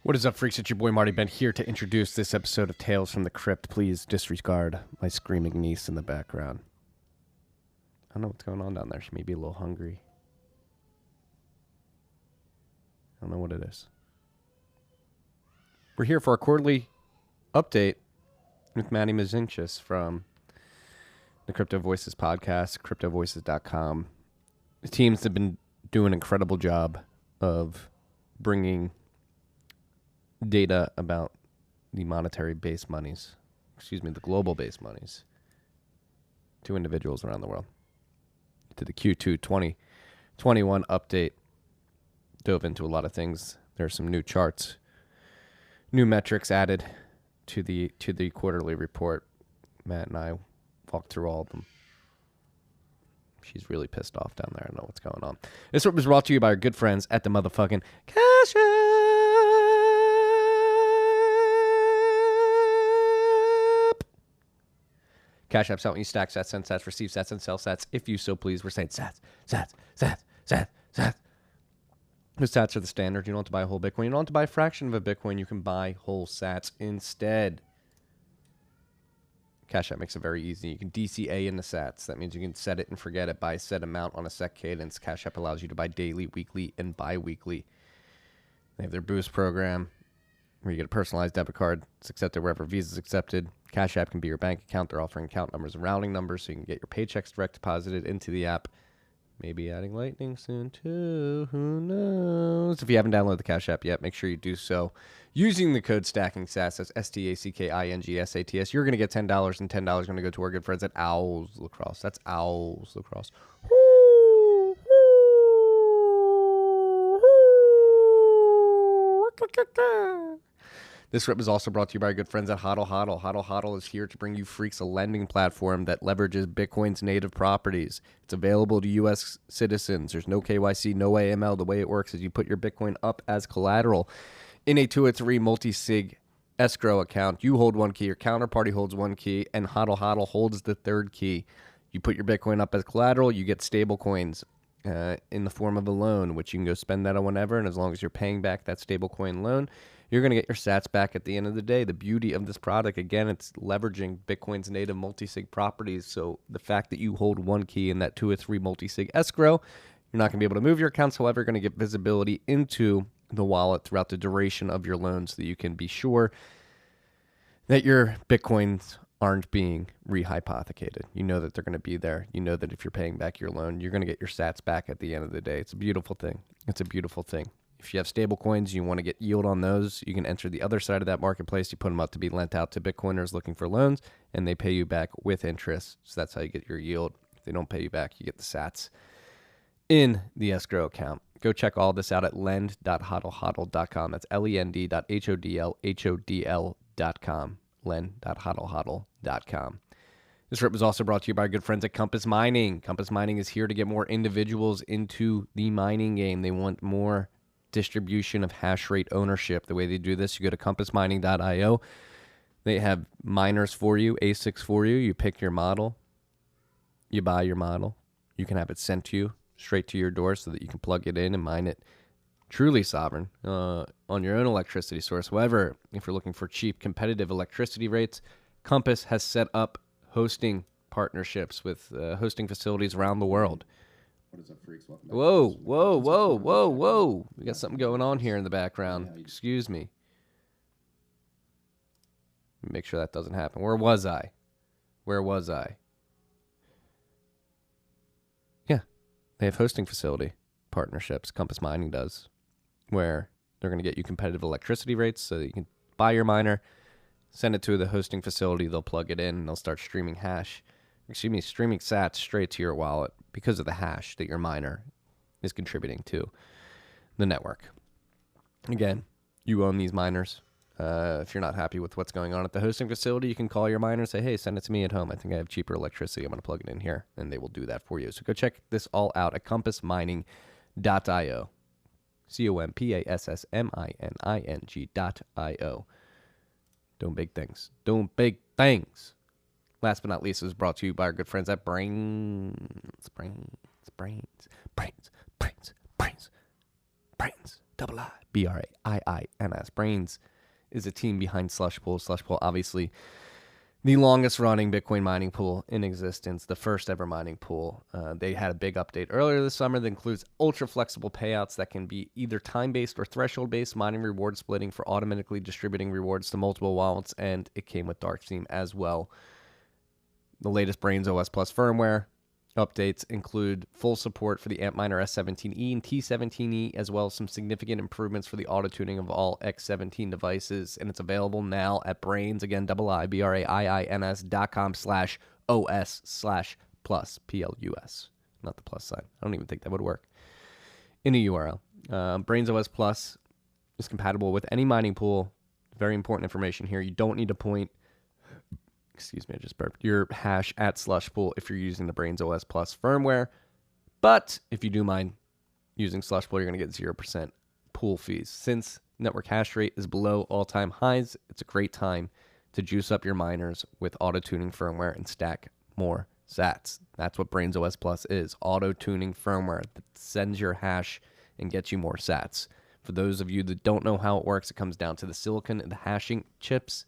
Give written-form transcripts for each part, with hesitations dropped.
What is up, freaks? It's your boy Marty Bent here to introduce this episode of Tales from the Crypt. Please disregard my screaming niece in the background. I don't know what's going on down there. She may be a little hungry. I don't know what it is. We're here for our quarterly update with Matthew Mežinskis from the Crypto Voices podcast, cryptovoices.com. The teams have been doing an incredible job of bringing data about the monetary-based monies, the global-based monies, to individuals around the world. To the Q2 2021 update, dove into a lot of things. There are some new charts, new metrics added to the quarterly report. Matt and I walked through all of them. She's really pissed off down there. I don't know what's going on. This was brought to you by our good friends at the motherfucking Cash App. Cash App's out when you stack sats, send sats, receive sats, and sell sats. If you so please, we're saying sats. The sats are the standard. You don't have to buy a whole Bitcoin. You don't have to buy a fraction of a Bitcoin. You can buy whole sats instead. Cash App makes it very easy. You can DCA in the sats. That means you can set it and forget it by a set amount on a set cadence. Cash App allows you to buy daily, weekly, and bi-weekly. They have their Boost program where you get a personalized debit card. It's accepted wherever Visa's accepted. Cash App can be your bank account. They're offering account numbers and routing numbers so you can get your paychecks direct deposited into the app. Maybe adding Lightning soon too. Who knows? If you haven't downloaded the Cash App yet, make sure you do so using the code STACKINGSATS. That's STACKINGSATS. You're going to get $10, and $10 is going to go to our good friends at Owls Lacrosse. That's Owls Lacrosse. This rip is also brought to you by our good friends at HODL HODL. HODL HODL is here to bring you freaks a lending platform that leverages Bitcoin's native properties. It's available to U.S. citizens. There's no KYC, no AML. The way it works is you put your Bitcoin up as collateral in a 203 multi-sig escrow account. You hold one key, your counterparty holds one key, and HODL HODL holds the third key. You put your Bitcoin up as collateral, you get stable coins in the form of a loan, which you can go spend that on whenever, and as long as you're paying back that stable coin loan, you're going to get your sats back at the end of the day. The beauty of this product, again, it's leveraging Bitcoin's native multi-sig properties. So the fact that you hold one key in that 203 multi-sig escrow, you're not going to be able to move your accounts. However, you're going to get visibility into the wallet throughout the duration of your loan so that you can be sure that your Bitcoins aren't being rehypothecated. You know that they're going to be there. You know that if you're paying back your loan, you're going to get your sats back at the end of the day. It's a beautiful thing. It's a beautiful thing. If you have stable coins, you want to get yield on those, you can enter the other side of that marketplace. You put them up to be lent out to Bitcoiners looking for loans, and they pay you back with interest. So that's how you get your yield. If they don't pay you back, you get the sats in the escrow account. Go check all this out at lend.hodlhodl.com. That's lend.hodlhodl.com. lend.hodlhodl.com. This rip was also brought to you by our good friends at Compass Mining. Compass Mining is here to get more individuals into the mining game. They want more distribution of hash rate ownership. The way they do this, you go to compassmining.io. They have miners for you, ASICs for you. You pick your model. You buy your model. You can have it sent to you straight to your door so that you can plug it in and mine it truly sovereign on your own electricity source. However, if you're looking for cheap, competitive electricity rates, Compass has set up hosting partnerships with hosting facilities around the world. What is up, freaks? Welcome back. Whoa. We got something going on here in the background. Excuse me. Make sure that doesn't happen. Where was I? Yeah. They have hosting facility partnerships. Compass Mining does, where they're going to get you competitive electricity rates so that you can buy your miner, send it to the hosting facility, they'll plug it in, and they'll start streaming streaming sats straight to your wallet because of the hash that your miner is contributing to the network. Again, you own these miners. If you're not happy with what's going on at the hosting facility, you can call your miner and say, hey, send it to me at home. I think I have cheaper electricity. I'm going to plug it in here, and they will do that for you. So go check this all out at compassmining.io. compassmining.io. Doing big things. Last but not least, it was brought to you by our good friends at Brains. Brains. Brains is a team behind Slush Pool. Slush Pool, obviously, the longest running Bitcoin mining pool in existence, the first ever mining pool. They had a big update earlier this summer that includes ultra flexible payouts that can be either time-based or threshold-based mining reward splitting for automatically distributing rewards to multiple wallets, and it came with Dark Theme as well. The latest Brains OS Plus firmware updates include full support for the Antminer S17E and T17E, as well as some significant improvements for the auto-tuning of all X17 devices, and it's available now at Brains, again, BRAIINS.com/OS/plus, PLUS, not the plus sign. I don't even think that would work in a URL. Brains OS Plus is compatible with any mining pool. Very important information here. You don't need to point I just burped, your hash at Slush Pool if you're using the Brains OS Plus firmware. But if you do mind using Slush Pool, you're going to get 0% pool fees. Since network hash rate is below all-time highs, it's a great time to juice up your miners with auto-tuning firmware and stack more sats. That's what Brains OS Plus is, auto-tuning firmware that sends your hash and gets you more sats. For those of you that don't know how it works, it comes down to the silicon and the hashing chips.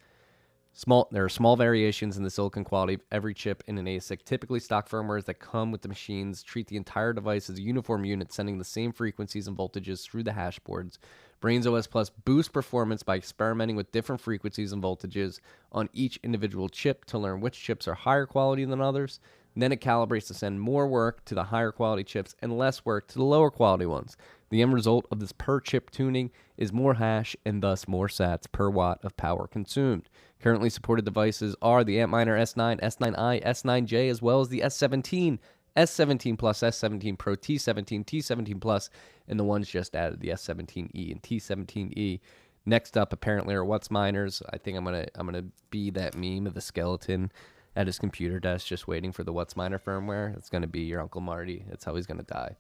There are small variations in the silicon quality of every chip in an ASIC. Typically, stock firmwares that come with the machines treat the entire device as a uniform unit, sending the same frequencies and voltages through the hash boards. Brains OS Plus boosts performance by experimenting with different frequencies and voltages on each individual chip to learn which chips are higher quality than others. Then it calibrates to send more work to the higher quality chips and less work to the lower quality ones. The end result of this per chip tuning is more hash and thus more sats per watt of power consumed. Currently supported devices are the Antminer S9, S9i, S9j, as well as the S17, S17 Plus, S17 Pro, T17, T17 Plus, and the ones just added, the S17e and T17e. Next up, apparently, are What's Miners. I think I'm gonna be that meme of the skeleton at his computer desk just waiting for the What's Miner firmware. It's gonna be your Uncle Marty. That's how he's gonna die.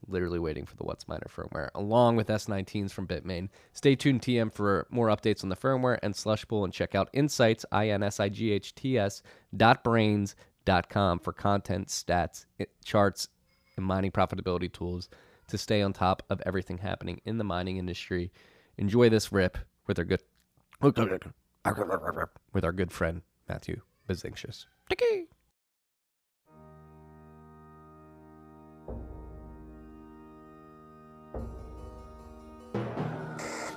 Literally waiting for the What's Miner firmware, along with S19s from Bitmain. Stay tuned, TM, for more updates on the firmware and Slush Pool, and check out insights, insights.brains.com for content, stats, charts, and mining profitability tools to stay on top of everything happening in the mining industry. Enjoy this rip with our good friend Matthew Mežinskis.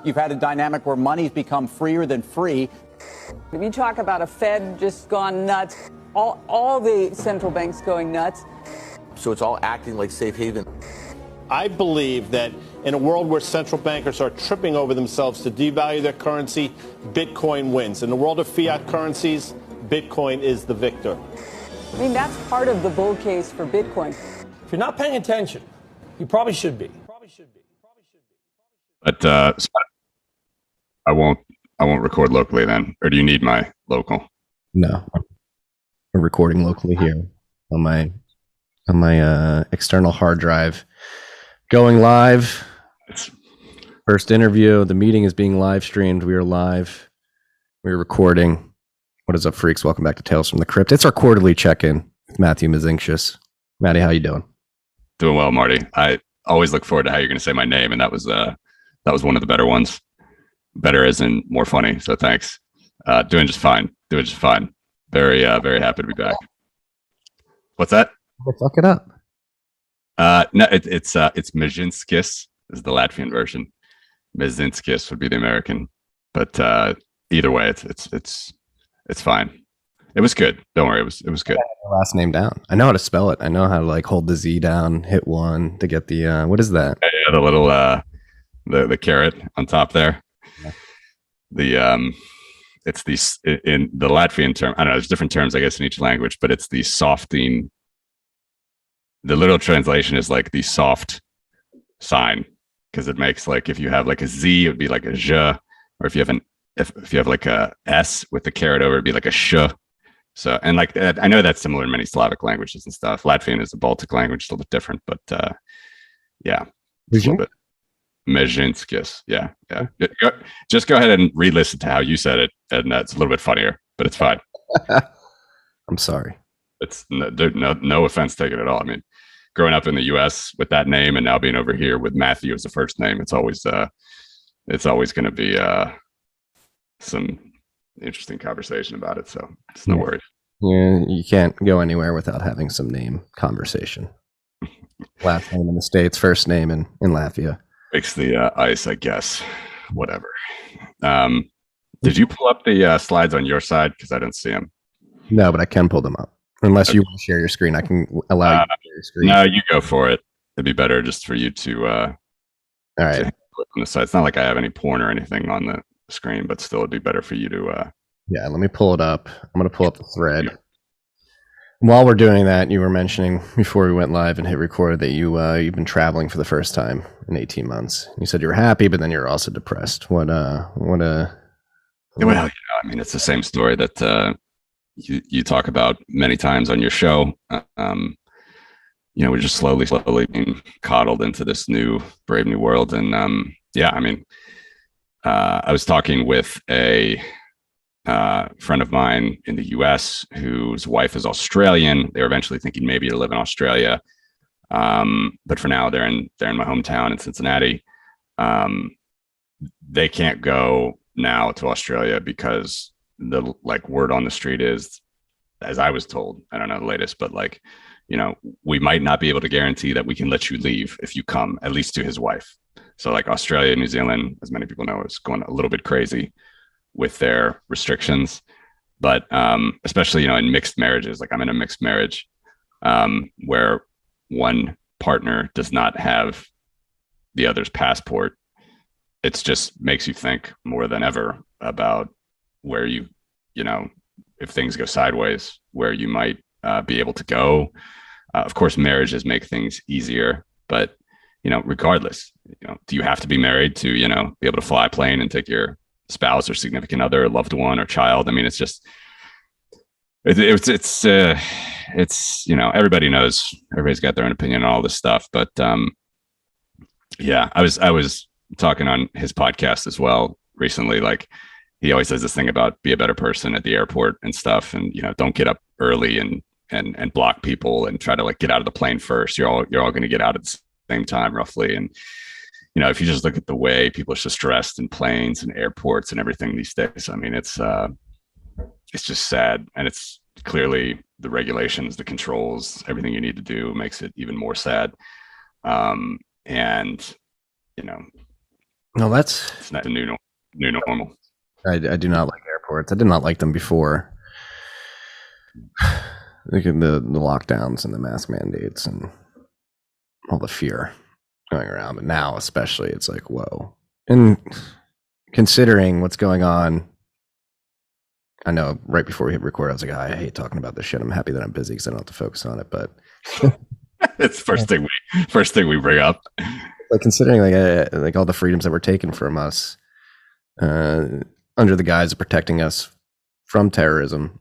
You've had a dynamic where money's become freer than free. If you talk about a Fed just gone nuts, all the central banks going nuts. So it's all acting like safe haven. I believe that in a world where central bankers are tripping over themselves to devalue their currency, Bitcoin wins. In the world of fiat currencies, Bitcoin is the victor. I mean, that's part of the bull case for Bitcoin. If you're not paying attention, you probably should be. But I won't record locally then. Or do you need my local? No, we're recording locally here on my external hard drive. Going live. First interview. The meeting is being live streamed. We are live. We're recording. What is up, freaks? Welcome back to Tales from the Crypt. It's our quarterly check-in with Matthew Mežinskis. Matty, how you doing? Doing well, Marty. I always look forward to how you're going to say my name, and that was one of the better ones. Better as in more funny. So thanks. Doing just fine. Very happy to be back. What's that? Fuck it up. No, it's Mežinskis is the Latvian version. Mežinskis would be the American, but either way, it's fine. It was good. Don't worry, it was good. Your last name down. I know how to spell it. I know how to like hold the Z down, hit one to get the what is that? Yeah, the little the caret on top there. Yeah. It's in the Latvian term. I don't know. There's different terms, I guess, in each language, but it's the softing. The literal translation is like the soft sign, because it makes like if you have like a Z, it would be like a zh, or if you have like a S with the caret over, it'd be like a sh. So, and like I know that's similar in many Slavic languages and stuff. Latvian is a Baltic language, a little bit different, but yeah, a little bit. Mežinskis, yeah. Just go ahead and re-listen to how you said it, and that's a little bit funnier, but it's fine. I'm sorry. It's no offense taken at all. I mean, growing up in the U.S. with that name and now being over here with Matthew as the first name, it's always going to be some interesting conversation about it. So it's no worries. Yeah, you can't go anywhere without having some name conversation. Last name in the States, first name in Latvia. Breaks the ice, I guess. Whatever. Did you pull up the slides on your side? Because I don't see them. No, but I can pull them up. Unless you want to share your screen, I can allow you to share your screen. No, you go for it. It'd be better just for you to. All right. To on the side. It's not like I have any porn or anything on the screen, but still, it'd be better for you to. Yeah, let me pull it up. I'm going to pull up the thread. While we're doing that, you were mentioning before we went live and hit record that you've been traveling for the first time in 18 months. You said you were happy, but then you're also depressed. What Well, I mean, it's the same story that you talk about many times on your show. We're just slowly being coddled into this new brave new world. And I mean, I was talking with a friend of mine in the US whose wife is Australian. They were eventually thinking maybe to live in Australia. But for now they're in my hometown in Cincinnati. They can't go now to Australia because the word on the street is, as I was told, I don't know the latest, but we might not be able to guarantee that we can let you leave if you come, at least to his wife. So Australia, New Zealand, as many people know, is going a little bit crazy with their restrictions, but especially in mixed marriages. I'm in a mixed marriage where one partner does not have the other's passport. It just makes you think more than ever about where if things go sideways, where you might be able to go. Of course, marriages make things easier, but regardless, do you have to be married to be able to fly a plane and take your spouse or significant other or loved one or child? I mean, it's just it's everybody knows, everybody's got their own opinion on all this stuff, but I was talking on his podcast as well recently. He always says this thing about be a better person at the airport and stuff, and don't get up early and block people and try to get out of the plane first. You're all going to get out at the same time roughly. And if you just look at the way people are so stressed in planes and airports and everything these days, I mean, it's just sad. And it's clearly the regulations, the controls, everything you need to do makes it even more sad. No, it's not a new normal. I do not like airports. I did not like them before. Look at the lockdowns and the mask mandates and all the fear going around. But now, especially, it's whoa. And considering what's going on, I know right before we hit record, I was like, I hate talking about this shit. I'm happy that I'm busy because I don't have to focus on it. But it's first thing we bring up. Considering all the freedoms that were taken from us under the guise of protecting us from terrorism,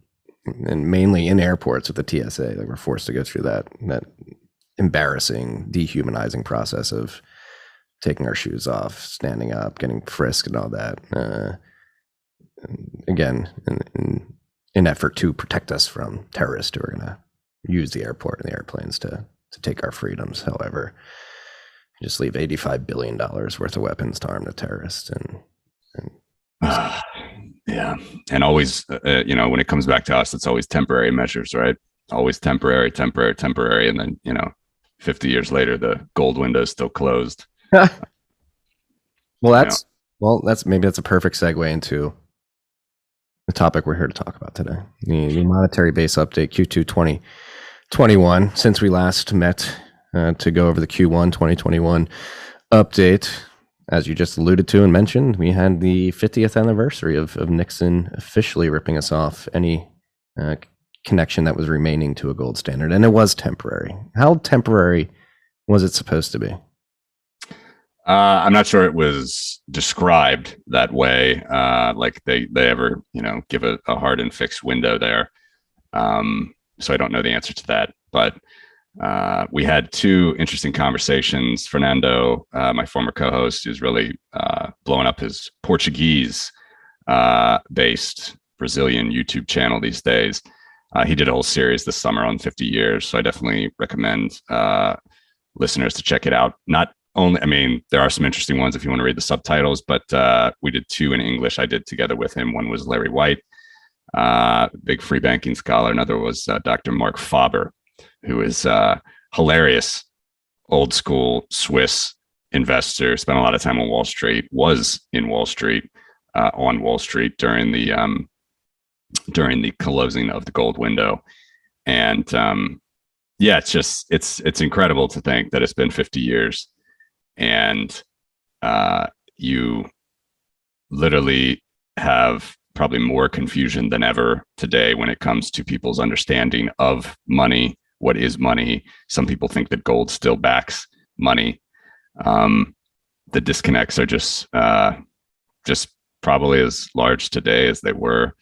and mainly in airports with the TSA, we're forced to go through that embarrassing, dehumanizing process of taking our shoes off, standing up, getting frisked, and all that. Again, in an effort to protect us from terrorists who are going to use the airport and the airplanes to take our freedoms. However, just leave $85 billion worth of weapons to arm the terrorists, yeah, and always, when it comes back to us, it's always temporary measures, right? Always temporary, and then 50 years later, the gold window is still closed. That's maybe that's a perfect segue into the topic we're here to talk about today: the monetary base update Q2 2021. Since we last met to go over the Q1 2021 update, as you just alluded to and mentioned, we had the 50th anniversary of Nixon officially ripping us off any connection that was remaining to a gold standard, and it was temporary. How temporary was it supposed to be? I'm not sure it was described that way. They ever give a hard and fixed window there. So I don't know the answer to that, but we had two interesting conversations. Fernando, my former co-host, is really blowing up his Portuguese based Brazilian YouTube channel these days. He did a whole series this summer on 50 years. So I definitely recommend listeners to check it out. Not only, I mean, there are some interesting ones if you want to read the subtitles, but we did 2 in English. I did together with him. One was Larry White, big free banking scholar. Another was Dr. Mark Faber, who is hilarious, old school Swiss investor, spent a lot of time on Wall Street, was in Wall Street, on Wall Street during the closing of the gold window. And yeah, it's incredible to think that it's been 50 years and you literally have probably more confusion than ever today when it comes to people's understanding of money. What is money? Some people think that gold still backs money. The disconnects are just probably as large today as they were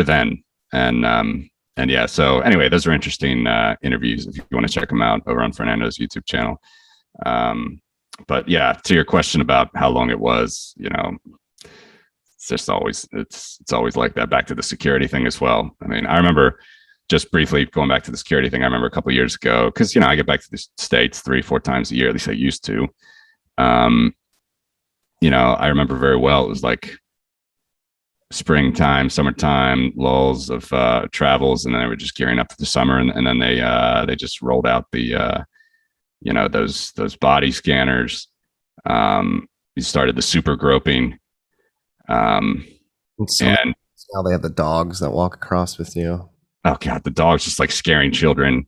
then. And yeah, so anyway, those are interesting interviews if you want to check them out over on Fernando's YouTube channel. But yeah, to your question about how long it was, it's just always it's always like that. Back to the security thing as well. I mean, I remember, just briefly going back to the security thing, I remember a couple of years ago, because I get back to the States 3-4 times a year, at least I used to. I remember very well. It was like springtime, summertime, lulls of travels, and then they were just gearing up for the summer, and then they just rolled out the those body scanners. We started the super groping, and now they have the dogs that walk across with you. Oh God, the dog's just like scaring children.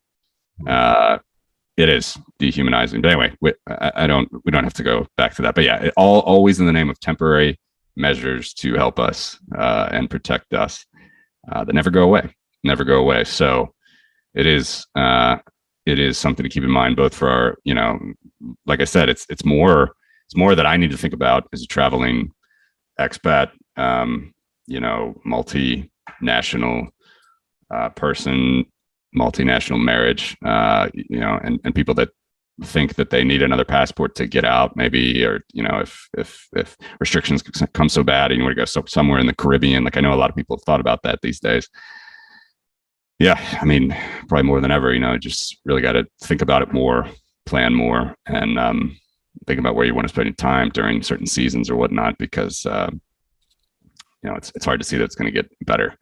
It is dehumanizing. But anyway, we don't have to go back to that. But yeah, always in the name of temporary measures to help us and protect us that never go away. So it is something to keep in mind, both for our, like I said, it's more that I need to think about as a traveling expat, multinational person, multinational marriage, and people that think that they need another passport to get out, maybe, or if restrictions come so bad and you want to go somewhere in the Caribbean. Like, I know a lot of people have thought about that these days. Yeah, I mean, probably more than ever, just really got to think about it more, plan more, and think about where you want to spend your time during certain seasons or whatnot, because it's hard to see that it's going to get better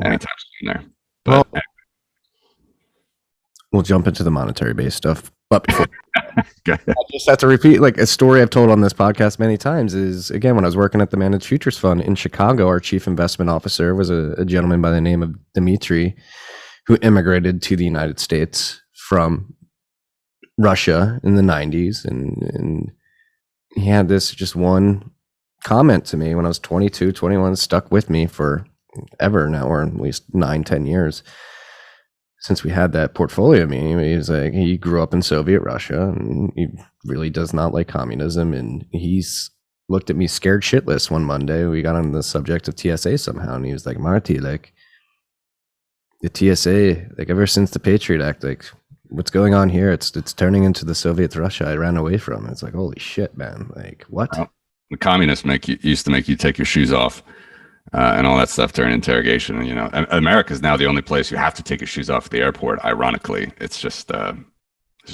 anytime soon there. But we'll jump into the monetary based stuff. But before I just have to repeat, like, a story I've told on this podcast many times is, again, when I was working at the Managed Futures Fund in Chicago, our chief investment officer was a gentleman by the name of Dmitry, who immigrated to the United States from Russia in the 90s. And he had this just one comment to me when I was 22, 21, stuck with me for ever now, or at least 9-10 years since we had that portfolio meeting. He's like, he grew up in Soviet Russia and he really does not like communism. And he's looked at me scared shitless one Monday. We got on the subject of TSA somehow. And he was like, Marty, like, the TSA, like, ever since the Patriot Act, like, what's going on here? It's turning into the Soviet Russia I ran away from. It's like, holy shit, man. Like, what? Well, the communists used to make you take your shoes off. And all that stuff during interrogation. And, America's now the only place you have to take your shoes off at the airport. Ironically, it's just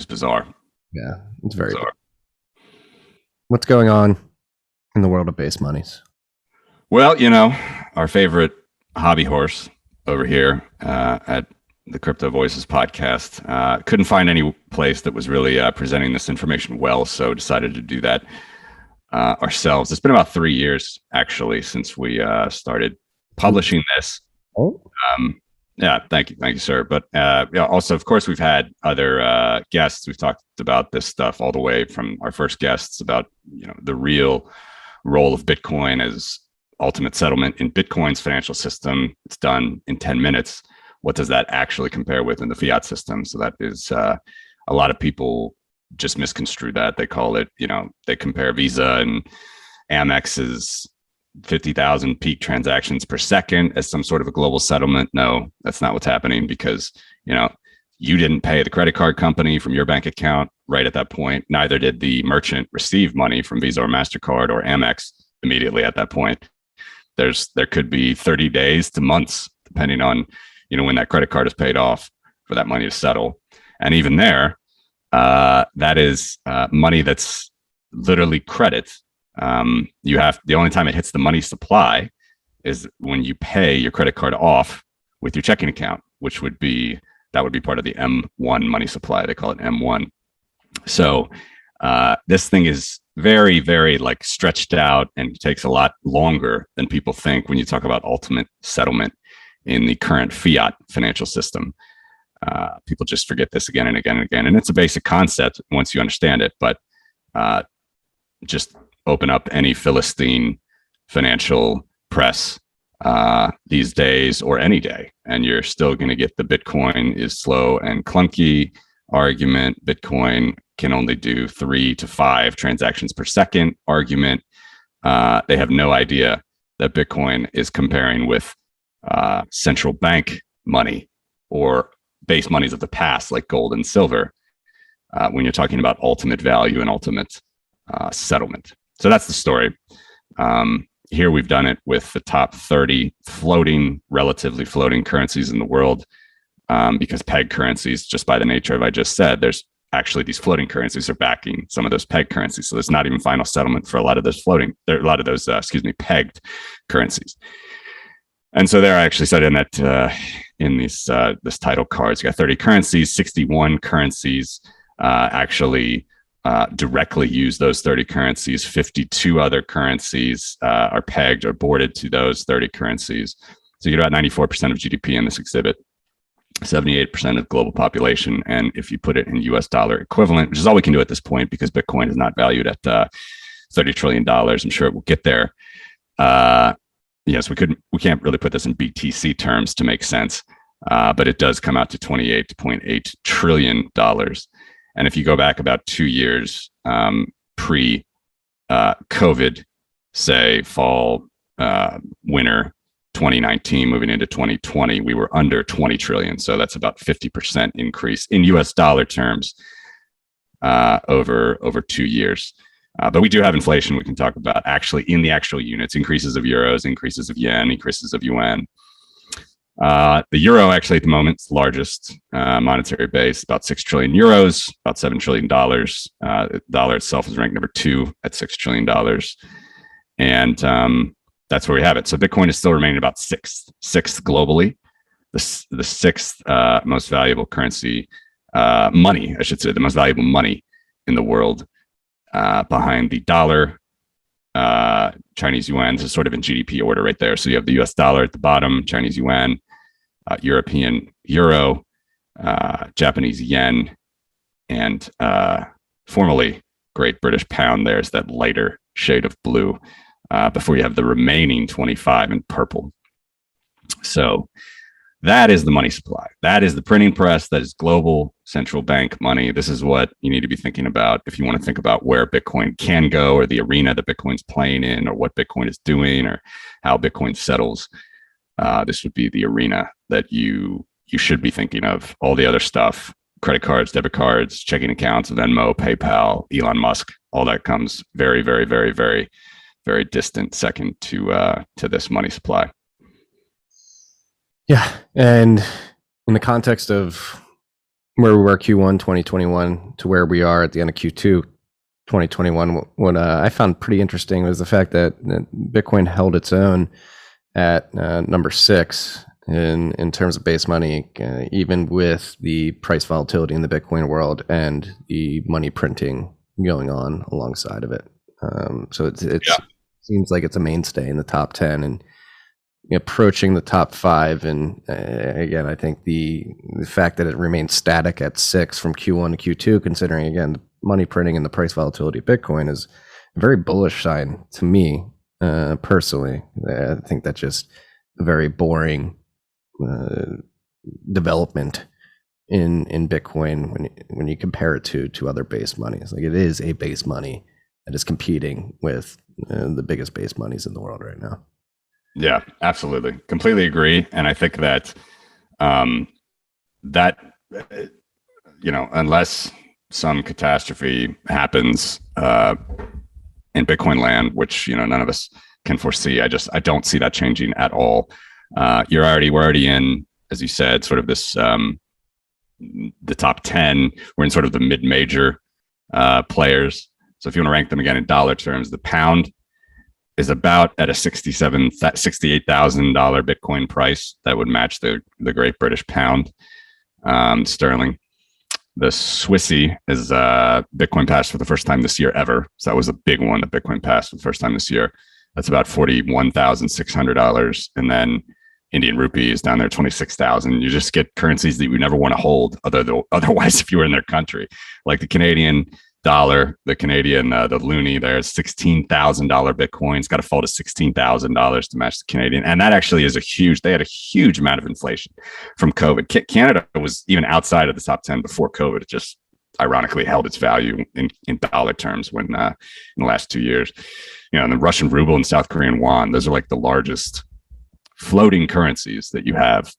bizarre. Yeah, it's very bizarre. What's going on in the world of base monies? Well, our favorite hobby horse over here at the Crypto Voices podcast couldn't find any place that was really presenting this information well, so decided to do that ourselves. It's been about 3 years actually since we started publishing this. Yeah, thank you, sir. But also, of course, we've had other guests. We've talked about this stuff all the way from our first guests about the real role of Bitcoin as ultimate settlement in Bitcoin's financial system. It's done in 10 minutes. What does that actually compare with in the fiat system? So that is a lot of people just misconstrue that. They call it, they compare Visa and Amex's 50,000 peak transactions per second as some sort of a global settlement. No, that's not what's happening, because, you didn't pay the credit card company from your bank account right at that point. Neither did the merchant receive money from Visa or MasterCard or Amex immediately at that point. There could be 30 days to months, depending on when that credit card is paid off for that money to settle. And even there, that is money that's literally credit. The only time it hits the money supply is when you pay your credit card off with your checking account, which would be part of the M1 money supply. They call it M1. So this thing is very, very like stretched out and takes a lot longer than people think when you talk about ultimate settlement in the current fiat financial system. People just forget this again and again and again. And it's a basic concept once you understand it, but just open up any Philistine financial press these days or any day, and you're still going to get the Bitcoin is slow and clunky argument. Bitcoin can only do 3 to 5 transactions per second argument. They have no idea that Bitcoin is comparing with central bank money or base monies of the past like gold and silver when you're talking about ultimate value and ultimate settlement. So that's the story. Here we've done it with the top 30 relatively floating currencies in the world, because peg currencies, just by the nature of I just said, there's actually these floating currencies are backing some of those peg currencies. So there's not even final settlement for a lot of those pegged currencies. And so there I actually said in that in these this title cards, you got 30 currencies, 61 currencies actually directly use those 30 currencies. 52 other currencies are pegged or boarded to those 30 currencies. So you get about 94% of GDP in this exhibit, 78% of global population. And if you put it in US dollar equivalent, which is all we can do at this point because Bitcoin is not valued at $30 trillion. I'm sure it will get there. Yes, we can't really put this in BTC terms to make sense, but it does come out to $28.8 trillion. And if you go back about 2 years pre-COVID, say fall, winter 2019, moving into 2020, we were under 20 trillion. So that's about 50% increase in US dollar terms over 2 years. But we do have inflation we can talk about actually in the actual units, increases of euros, increases of yen, increases of yuan. The euro actually at the moment is the largest monetary base, about 6 trillion euros, about $7 trillion. The dollar itself is ranked number 2 at $6 trillion. And that's where we have it. So Bitcoin is still remaining about sixth globally, the sixth most valuable currency, money, I should say, the most valuable money in the world, behind the dollar, Chinese yuan. This is sort of in GDP order right there. So you have the US dollar at the bottom, Chinese yuan, European euro, Japanese yen, and formerly Great British pound. There's that lighter shade of blue before you have the remaining 25 in purple. So that is the money supply. That is the printing press. That is global central bank money. This is what you need to be thinking about if you want to think about where Bitcoin can go, or the arena that Bitcoin's playing in, or what Bitcoin is doing, or how Bitcoin settles. This would be the arena that you should be thinking of. All the other stuff, credit cards, debit cards, checking accounts, Venmo, PayPal, Elon Musk, all that comes very, very, very, very, very distant second to this money supply. Yeah, and in the context of where we were Q1 2021 to where we are at the end of Q2 2021, what I found pretty interesting was the fact that Bitcoin held its own at number 6 in terms of base money, even with the price volatility in the Bitcoin world and the money printing going on alongside of it. So it seems like it's a mainstay in the top 10 and approaching the top 5. And again, I think the fact that it remains static at 6 from Q1 to Q2, considering again the money printing and the price volatility of Bitcoin, is a very bullish sign to me personally. I think that's just a very boring development in Bitcoin when you compare it to other base monies. Like, it is a base money that is competing with the biggest base monies in the world right now. Yeah, absolutely. Completely agree. And I think that unless some catastrophe happens in Bitcoin land, which none of us can foresee, I don't see that changing at all. We're already in as you said, sort of this the top 10. We're in sort of the mid-major players. So if you want to rank them again in dollar terms, the pound is about at a $68,000 Bitcoin price that would match the Great British Pound. Sterling. The Swissy is Bitcoin passed for the first time this year ever. So that was a big one that Bitcoin passed for the first time this year. That's about $41,600. And then Indian rupee is down there, 26,000. You just get currencies that you never want to hold otherwise if you were in their country. Like the Canadian dollar, the Canadian, the loonie, there's $16,000 Bitcoin. It's got to fall to $16,000 to match the Canadian. And that actually is they had a huge amount of inflation from COVID. Canada was even outside of the top 10 before COVID. It just ironically held its value in dollar terms when in the last 2 years. And the Russian ruble and South Korean won, those are like the largest floating currencies that you have.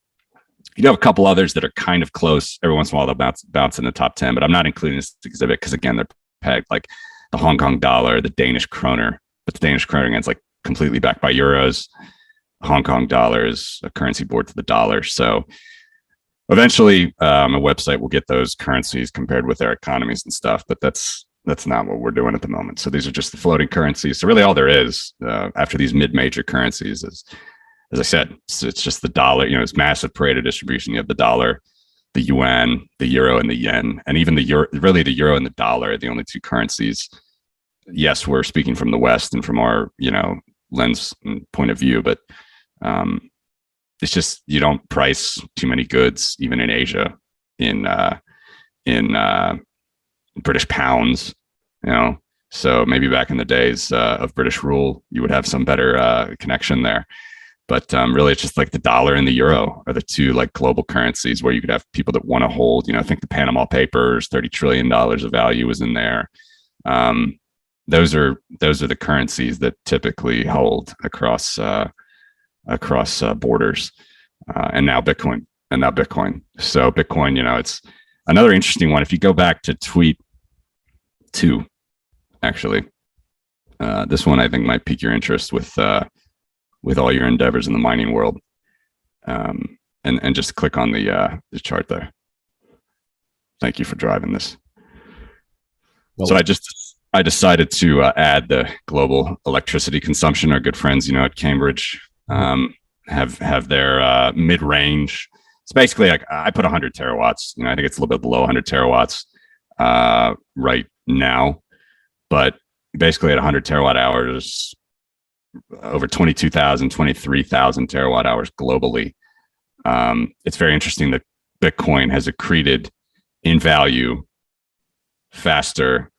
You do have a couple others that are kind of close. Every once in a while, they'll bounce in the top 10, but I'm not including this exhibit because, again, they're pegged like the Hong Kong dollar, the Danish kroner, but the Danish kroner, again, is like completely backed by euros. Hong Kong dollar is a currency board to the dollar. So eventually, a website will get those currencies compared with their economies and stuff, but that's not what we're doing at the moment. So these are just the floating currencies. So really all there is after these mid-major currencies is, as I said, it's just the dollar. It's massive Pareto distribution. You have the dollar, the yuan, the euro, and the yen, and even the euro. Really, the euro and the dollar are the only two currencies. Yes, we're speaking from the West and from our lens and point of view, but it's just you don't price too many goods, even in Asia, in British pounds. So maybe back in the days of British rule, you would have some better connection there. But really, it's just like the dollar and the euro are the two like global currencies where you could have people that want to hold. I think the Panama Papers, $30 trillion of value was in there. Those are the currencies that typically hold across borders. And now Bitcoin. So Bitcoin, it's another interesting one. If you go back to tweet 2, actually, this one I think might pique your interest with all your endeavors in the mining world, and just click on the chart there. Thank you for driving this. Well, so I decided to add the global electricity consumption. Our good friends, at Cambridge, have their mid-range. It's basically like I put 100 terawatts. I think it's a little bit below 100 terawatts right now, but basically at 100 terawatt hours. Over 22,000, 23,000 terawatt hours globally. It's very interesting that Bitcoin has accreted in value faster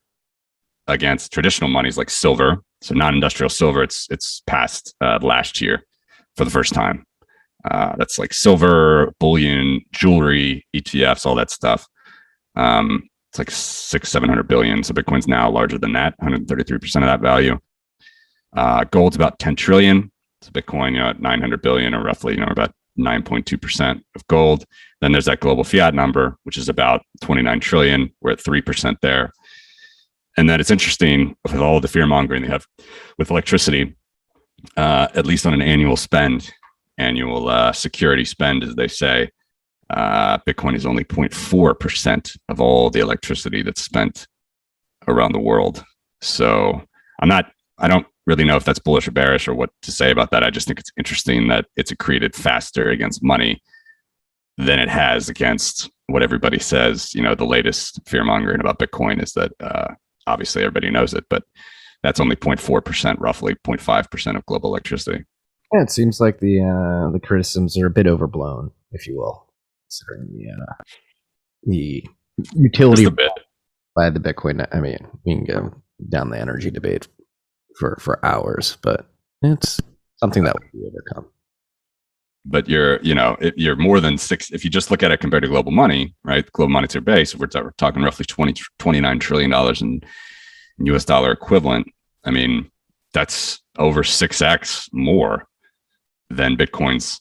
against traditional monies like silver. So non-industrial silver, it's passed last year for the first time. That's like silver, bullion, jewelry, ETFs, all that stuff. It's like 600-700 billion. So Bitcoin's now larger than that, 133% of that value. Gold's about 10 trillion. So Bitcoin, at 900 billion, or roughly, about 9.2% of gold. Then there's that global fiat number, which is about 29 trillion. We're at 3% there. And then it's interesting with all the fear mongering they have with electricity, at least on an annual security spend, as they say, Bitcoin is only 0.4% of all the electricity that's spent around the world. So I don't really know if that's bullish or bearish or what to say about that. I just think it's interesting that it's accreted faster against money than it has against what everybody says. The latest fear mongering about Bitcoin is that obviously everybody knows it, but that's only 0.4%, roughly 0.5% of global electricity. Yeah, it seems like the criticisms are a bit overblown, if you will, considering the utility by the Bitcoin. I mean, we can go down the energy debate for hours, but it's something that will be overcome. But you're more than six. If you just look at it compared to global money, right? Global monetary base, we're talking roughly $29 trillion in US dollar equivalent. I mean, that's over 6x more than Bitcoin's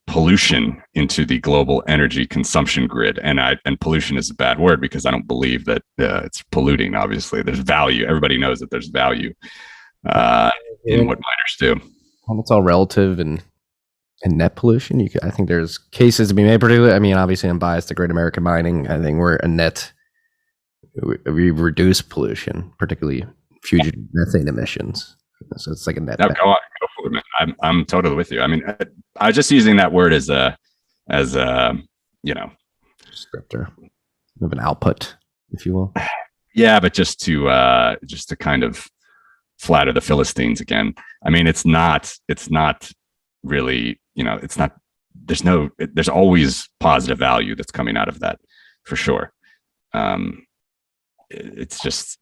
pollution into the global energy consumption grid. And pollution is a bad word because I don't believe that it's polluting. Obviously, there's value. Everybody knows that there's value in what miners do. Well, it's all relative, and And net pollution, I think there's cases to be made. Particularly, I mean, obviously, I'm biased to Great American Mining. I think we're a net. We reduce pollution, particularly fugitive methane emissions. So it's like a net. No, go for it, man. I'm totally with you. I mean, I was just using that word as a descriptor of an output, if you will. Yeah, but just to kind of flatter the Philistines again. I mean, it's not really, it's not. There's always positive value that's coming out of that, for sure. It's just,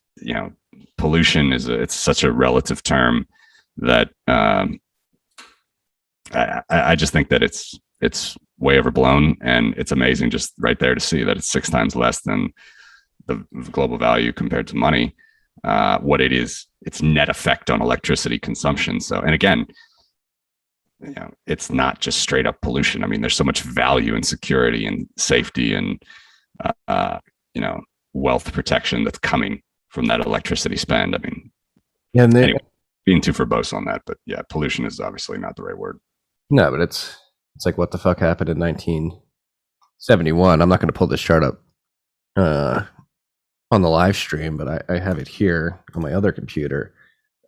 pollution it's such a relative term that I just think that it's way overblown, and it's amazing just right there to see that it's 6 times less than the global value compared to money. What it is, its net effect on electricity consumption. So, and again, it's not just straight up pollution. I mean, there's so much value and security and safety and wealth protection that's coming from that electricity spend. I mean, anyway, being too verbose on that, but yeah, pollution is obviously not the right word. No, but it's like, what the fuck happened in 1971? I'm not going to pull this chart up on the live stream, but I have it here on my other computer.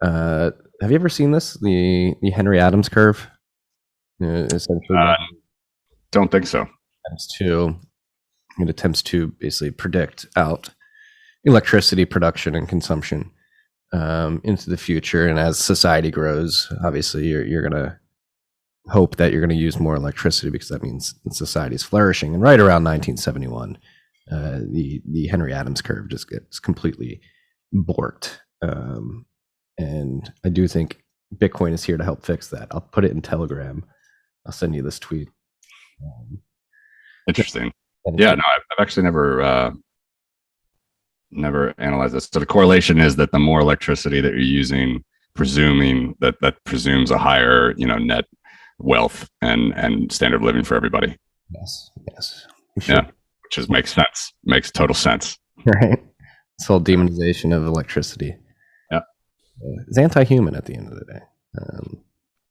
Have you ever seen this? The Henry Adams curve? Essentially, don't think so. It attempts to basically predict out electricity production and consumption into the future. And as society grows, obviously you're going to hope that you're going to use more electricity, because that means society is flourishing. And right around 1971, the Henry Adams curve just gets completely borked. And I do think Bitcoin is here to help fix that. I'll put it in Telegram. I'll send you this tweet. Interesting. Yeah, no, I've actually never analyzed this. So the correlation is that the more electricity that you're using, presuming that presumes a higher, net wealth and standard of living for everybody. Yes. Yeah, which makes sense. Makes total sense. Right. This whole demonization of electricity. Yeah. It's anti-human at the end of the day.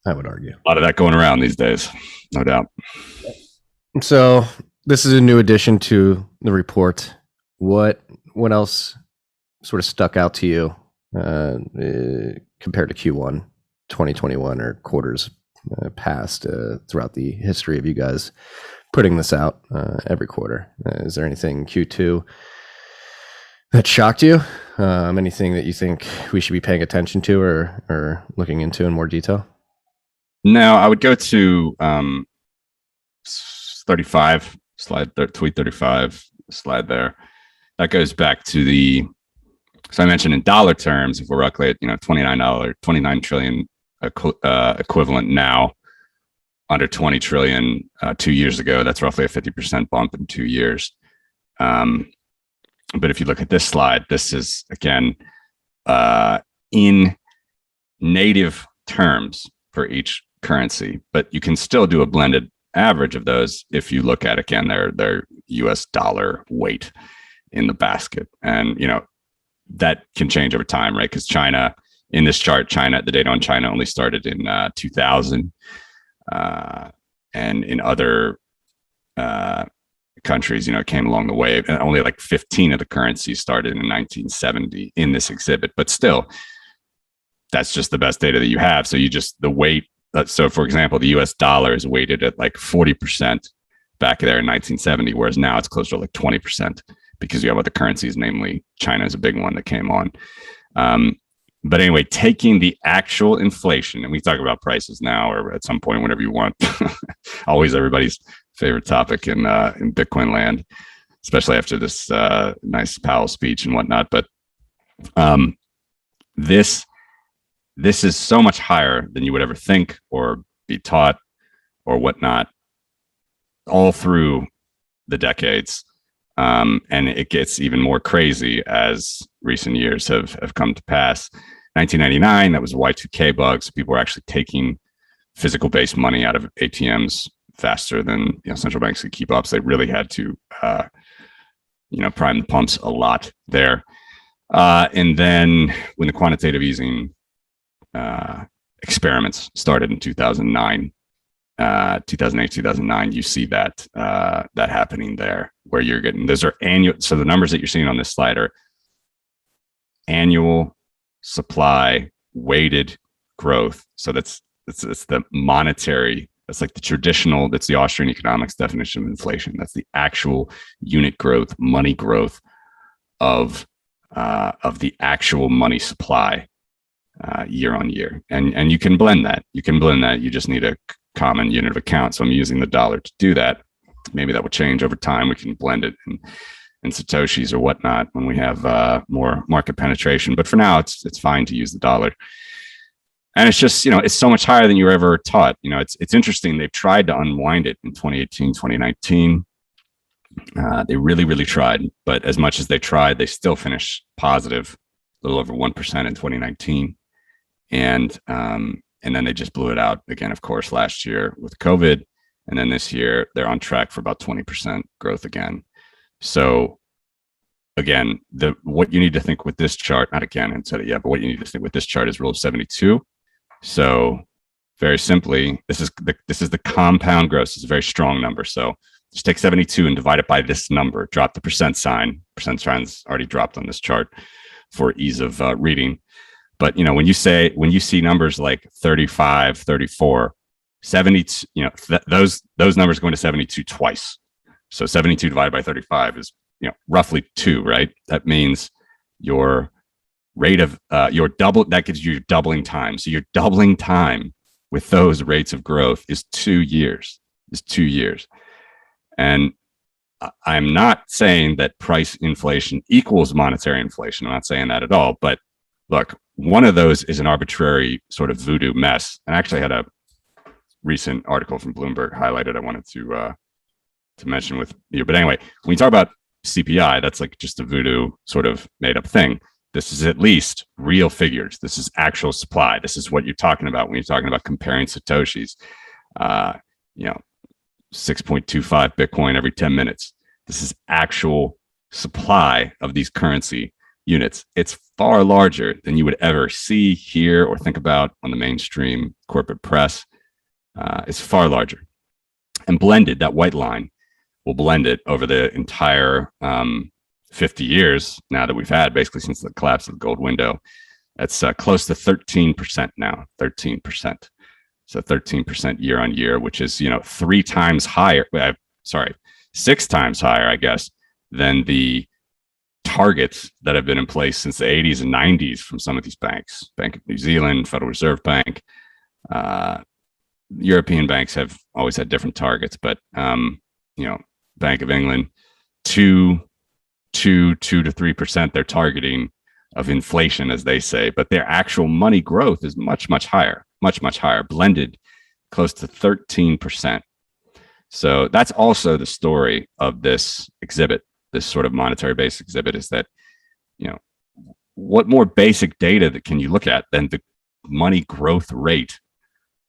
I would argue. A lot of that going around these days, no doubt. So this is a new addition to the report. What else sort of stuck out to you compared to Q1 2021 or quarters past throughout the history of you guys putting this out every quarter? Is there anything Q2 that shocked you? Anything that you think we should be paying attention to or looking into in more detail? No, I would go to 35 slide, tweet 35 slide there. That goes back to so I mentioned in dollar terms, if we're roughly at $29 trillion equivalent now, under 20 trillion 2 years ago. That's roughly a 50% bump in 2 years. But if you look at this slide, this is again in native terms for each currency, but you can still do a blended average of those if you look at, again, their US dollar weight in the basket. And that can change over time, right? Because China, in this chart, the data on China only started in 2000, and in other countries, it came along the way. And only like 15 of the currencies started in 1970 in this exhibit, but still, that's just the best data that you have. So the weight. So, for example, the US dollar is weighted at like 40% back there in 1970, whereas now it's closer to like 20% because you have other currencies, namely China is a big one that came on. But anyway, taking the actual inflation, and we talk about prices now or at some point, whenever you want, always everybody's favorite topic in Bitcoin land, especially after this nice Powell speech and whatnot. But this is so much higher than you would ever think or be taught or whatnot all through the decades. And it gets even more crazy as recent years have come to pass. 1999, that was a Y2K bug. So people were actually taking physical based money out of ATMs faster than central banks could keep up. So they really had to prime the pumps a lot there. And then when the quantitative easing experiments started in 2009, 2008, 2009, you see that that happening there, where you're getting, those are annual. So the numbers that you're seeing on this slide are annual supply weighted growth. So that's the monetary. That's like the traditional. That's the Austrian economics definition of inflation. That's the actual unit growth, money growth of the actual money supply year on year. And you can blend that. You just need a common unit of account. So I'm using the dollar to do that. Maybe that will change over time. We can blend it in Satoshis or whatnot when we have more market penetration. But for now, it's fine to use the dollar. And it's just, it's so much higher than you were ever taught. It's interesting. They've tried to unwind it in 2018, 2019. They really, really tried. But as much as they tried, they still finished positive, a little over 1% in 2019. And then they just blew it out again, of course, last year with COVID. And then this year, they're on track for about 20% growth again. So again, what you need to think with this chart, not again, and said it yet, but what you need to think with this chart is rule of 72. So very simply, this is the compound growth. It's a very strong number. So just take 72 and divide it by this number, drop the percent sign. Percent sign's already dropped on this chart for ease of reading. But, when you see numbers like 35, 34, 70, those numbers going to 72 twice. So 72 divided by 35 is, roughly 2, right? That means your rate of, that gives you your doubling time. So your doubling time with those rates of growth is 2 years, And I'm not saying that price inflation equals monetary inflation. I'm not saying that at all. But look, one of those is an arbitrary sort of voodoo mess. And I actually had a recent article from Bloomberg highlighted I wanted to mention with you. But anyway, when you talk about CPI, that's like just a voodoo sort of made up thing. This is at least real figures. This is actual supply. This is what you're talking about when you're talking about comparing Satoshis. 6.25 Bitcoin every 10 minutes. This is actual supply of these currency units. It's far larger than you would ever see, hear, or think about on the mainstream corporate press. It's far larger. And blended, that white line will blend it over the entire 50 years now that we've had, basically since the collapse of the gold window. That's close to 13% now, 13%. So 13% year on year, which is, 3 times higher. 6 times higher, I guess, than the targets that have been in place since the 80s and 90s from some of these banks. Bank of New Zealand, Federal Reserve Bank. European banks have always had different targets, but, Bank of England, 2 to 3% they're targeting of inflation, as they say, but their actual money growth is much, much higher, blended close to 13%. So that's also the story of this exhibit, this sort of monetary based exhibit, is that, what more basic data that can you look at than the money growth rate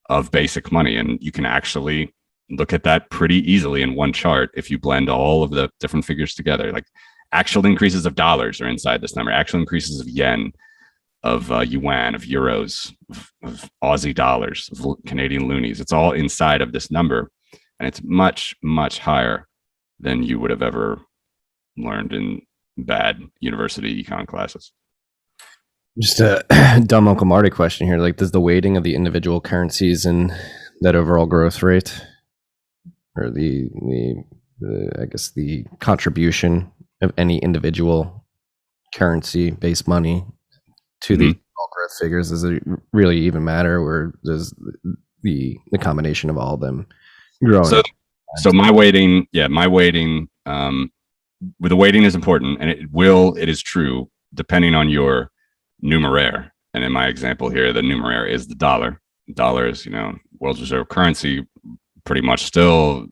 of basic money? And you can actually look at that pretty easily in one chart if you blend all of the different figures together. Like actual increases of dollars are inside this number, actual increases of yen, of yuan, of euros, of Aussie dollars, of Canadian loonies. It's all inside of this number. And it's much, much higher than you would have ever learned in bad university econ classes. Just a dumb Uncle Marty question here. Like, does the weighting of the individual currencies and that overall growth rate, or the I guess the contribution of any individual currency based money to the overall growth figures, does it really even matter, or does the combination of all of them growing? So my weighting, the weighting is important, and it is true depending on your numeraire. And in my example here, the numeraire is the dollar. The dollar is, world's reserve currency, pretty much still.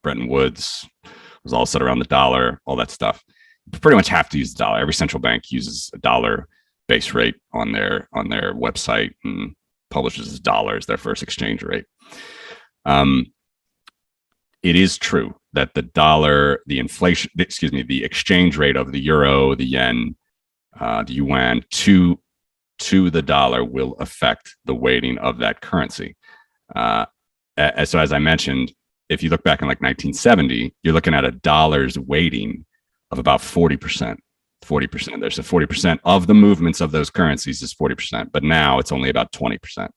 Bretton Woods was all set around the dollar, all that stuff. You pretty much have to use the dollar. Every central bank uses a dollar base rate on their website and publishes dollars, their first exchange rate. It is true that the exchange rate of the euro, the yen, the yuan to the dollar will affect the weighting of that currency. so as I mentioned, if you look back in like 1970, you're looking at a dollar's weighting of about 40%. 40% there. So 40% of the movements of those currencies is 40%, but now it's only about 20%.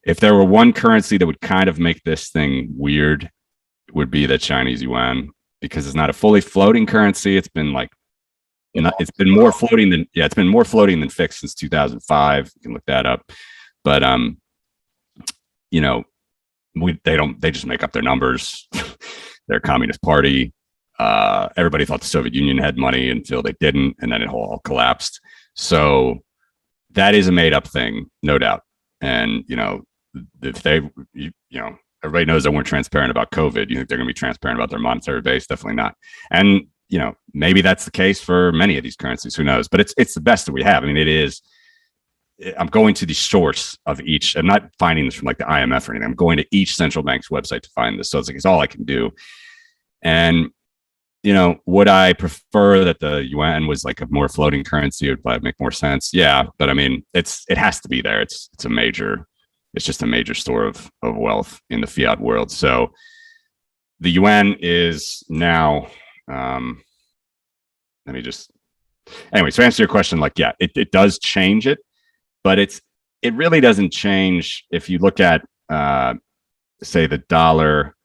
If there were one currency that would kind of make this thing weird, it would be the Chinese yuan, because it's not a fully floating currency. It's been like, it's been more floating than fixed since 2005. You can look that up, but they just make up their numbers. They're a communist party. Everybody thought the Soviet Union had money until they didn't, and then it all collapsed. So that is a made up thing, no doubt. And if they, everybody knows they weren't transparent about COVID. You think they're going to be transparent about their monetary base? Definitely not. And maybe that's the case for many of these currencies. Who knows? But it's the best that we have. I mean, it is. I'm going to the source of each. I'm not finding this from like the IMF or anything. I'm going to each central bank's website to find this. So it's all I can do. And would I prefer that the yuan was like a more floating currency? It would probably make more sense. Yeah, but I mean, it has to be there. It's just a major store of wealth in the fiat world. So the yuan is now. Anyway, so answer your question, like, yeah, it does change it, but it really doesn't change if you look at say the dollar.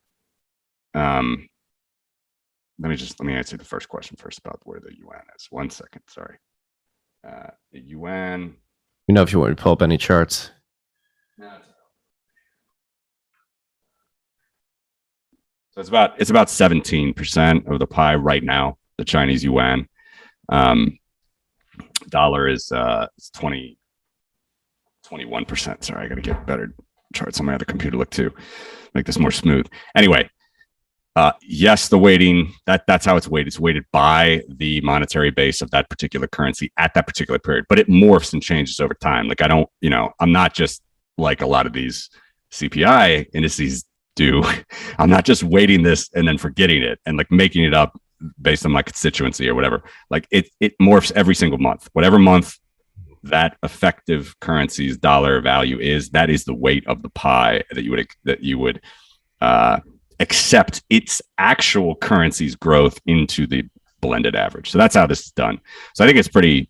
Let me answer the first question first about where the yuan is. 1 second, sorry. The yuan. If you want to pull up any charts. So it's about 17% of the pie right now. The Chinese yuan. Dollar is 21%. Sorry, I got to get better charts on my other computer look too, make this more smooth. Anyway. Yes, the weighting, that's how it's weighted. It's weighted by the monetary base of that particular currency at that particular period, but it morphs and changes over time. Like I'm not just like a lot of these CPI indices do. I'm not just weighting this and then forgetting it and like making it up based on my constituency or whatever. Like it morphs every single month. Whatever month that effective currency's dollar value is, that is the weight of the pie that you would accept its actual currency's growth into the blended average. So that's how this is done. So I think it's pretty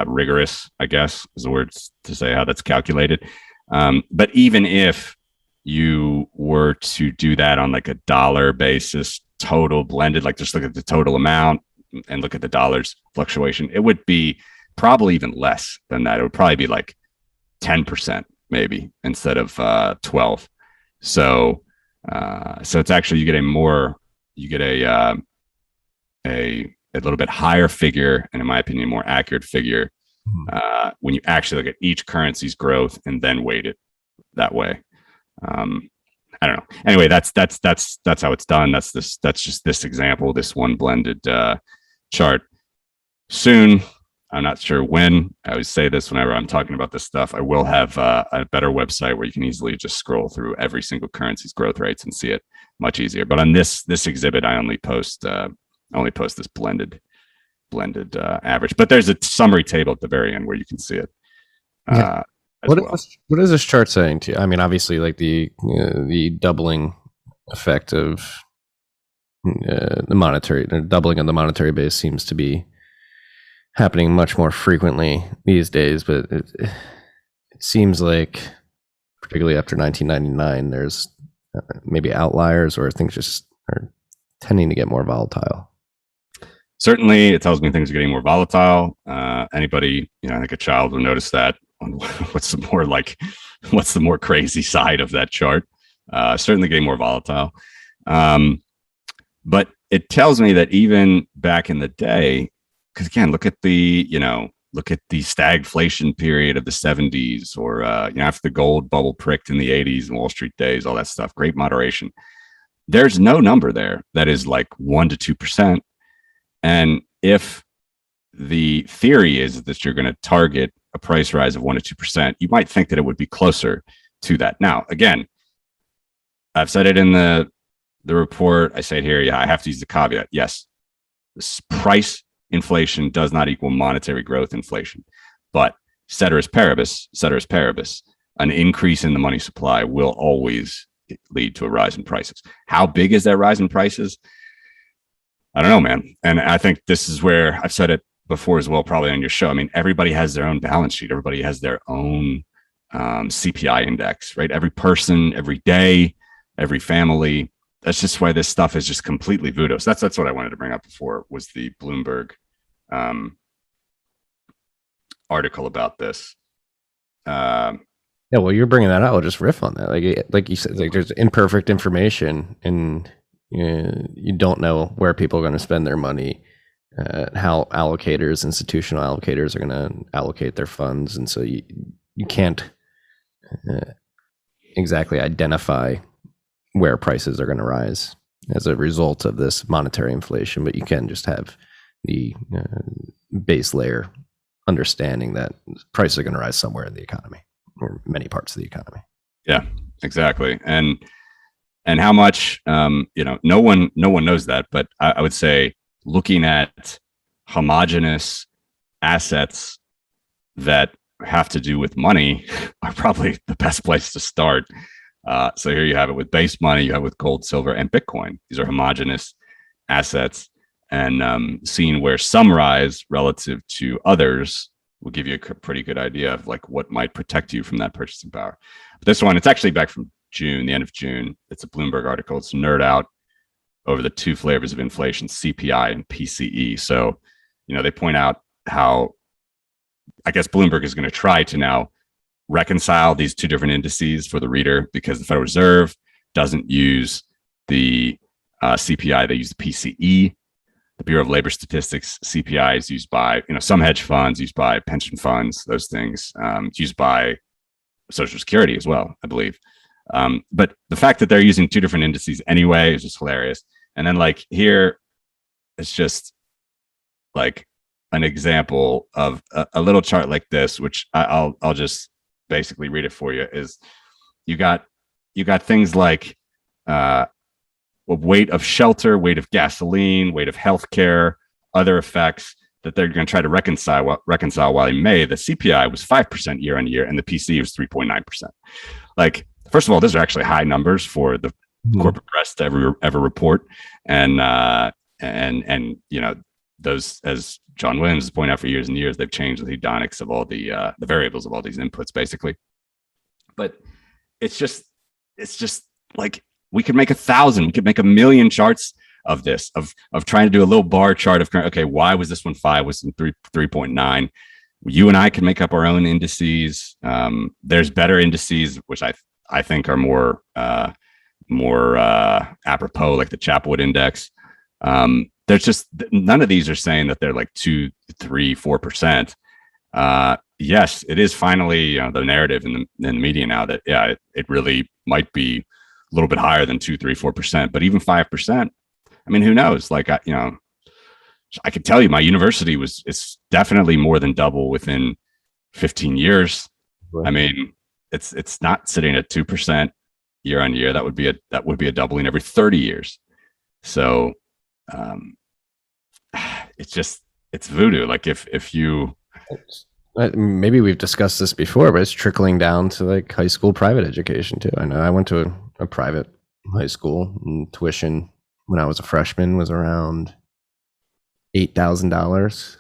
rigorous, I guess, is the word to say how that's calculated. But even if you were to do that on like a dollar basis, total blended, like just look at the total amount and look at the dollar's fluctuation, it would be probably even less than that. It would probably be like 10% maybe instead of 12. So it's actually you get a little bit higher figure, and in my opinion, a more accurate figure when you actually look at each currency's growth and then weight it that way. I don't know. Anyway, that's how it's done. That's just this example, this one blended chart. Soon, I'm not sure when. I always say this whenever I'm talking about this stuff. I will have a better website where you can easily just scroll through every single currency's growth rates and see it much easier. But on this exhibit, I only post this blended average. But there's a summary table at the very end where you can see it. What is this chart saying to you? I mean, obviously, like the doubling effect of the doubling of the monetary base seems to be happening much more frequently these days, but it seems like, particularly after 1999, there's maybe outliers or things just are tending to get more volatile. Certainly, it tells me things are getting more volatile. Anybody, I think a child will notice that. What's the more crazy side of that chart? Certainly getting more volatile. But it tells me that even back in the day, because again, look at the stagflation period of the 70s, or after the gold bubble pricked in the 80s and Wall Street days, all that stuff, great moderation. There's no number there that is like 1 to 2%. And if the theory is that you're going to target a price rise of 1 to 2%, you might think that it would be closer to that. Now, again, I've said it in the report. I say it here. Yeah, I have to use the caveat. Yes, this price inflation does not equal monetary growth inflation, but ceteris paribus, an increase in the money supply will always lead to a rise in prices. How big is that rise in prices? I don't know, man. And I think this is where I've said it before as well, probably on your show. I mean, everybody has their own balance sheet. Everybody has their own CPI index, right? Every person, every day, every family. That's just why this stuff is just completely voodoo. So that's what I wanted to bring up before, was the Bloomberg article about this. Yeah, well, you're bringing that out. I'll just riff on that. Like you said, like there's imperfect information, and you don't know where people are going to spend their money, how institutional allocators are going to allocate their funds, and so you can't exactly identify where prices are going to rise as a result of this monetary inflation, but you can just have the base layer understanding that prices are going to rise somewhere in the economy, or many parts of the economy. Yeah, exactly. And how much, no one knows that, but I would say looking at homogenous assets that have to do with money are probably the best place to start. So here you have it with base money, you have it with gold, silver, and Bitcoin. These are homogenous assets, and seeing where some rise relative to others will give you a pretty good idea of like what might protect you from that purchasing power. But this one, it's actually back from June, the end of June. It's a Bloomberg article. It's a nerd out over the two flavors of inflation, CPI and PCE. So, they point out how, I guess Bloomberg is going to try to now reconcile these two different indices for the reader, because the Federal Reserve doesn't use the CPI, they use the PCE. The Bureau of Labor Statistics CPI is used by some hedge funds, used by pension funds, those things. It's used by Social Security as well, I believe. But the fact that they're using two different indices anyway is just hilarious. And then like here, it's just like an example of a little chart like this, which I'll just basically read it for you. Is you got things like weight of shelter, weight of gasoline, weight of healthcare, other effects that they're going to try to reconcile while in May, the CPI was 5% year on year and the PCE was 3.9%. Like, first of all, those are actually high numbers for the corporate press to ever report. And those, as John Williams has pointed out for years and years, they've changed the hedonics of all the variables of all these inputs, basically. But it's just like, we could make 1,000, we could make 1,000,000 charts of this, of trying to do a little bar chart of, okay, why was this one 5, was 3.9? You and I can make up our own indices. There's better indices, which I think are more apropos, like the Chapwood index. There's just none of these are saying that they're like 2, 3, 4%. Yes, it is finally the narrative in the media now that it really might be a little bit higher than 2, 3, 4%, but even 5%. I mean, who knows? Like, I could tell you my university it's definitely more than double within 15 years. Right. I mean, it's not sitting at 2% year on year. That would be a doubling every 30 years. So, it's voodoo. Like if you, maybe we've discussed this before, but it's trickling down to like high school private education too. I know I went to a private high school, and tuition when I was a freshman was around $8,000.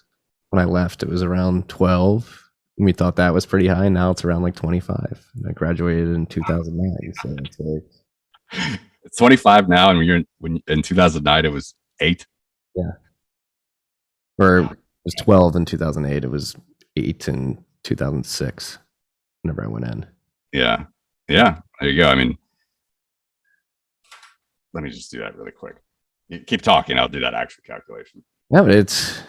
When I left, it was around 12. And we thought that was pretty high. Now it's around like 25. And I graduated in 2009. So it's like, it's 25 now, and when in 2009 it was 8. Yeah. Or it was 12 in 2008. It was 8 in 2006. Whenever I went in. Yeah. There you go. I mean, let me just do that really quick. You keep talking. I'll do that actual calculation. Yeah, but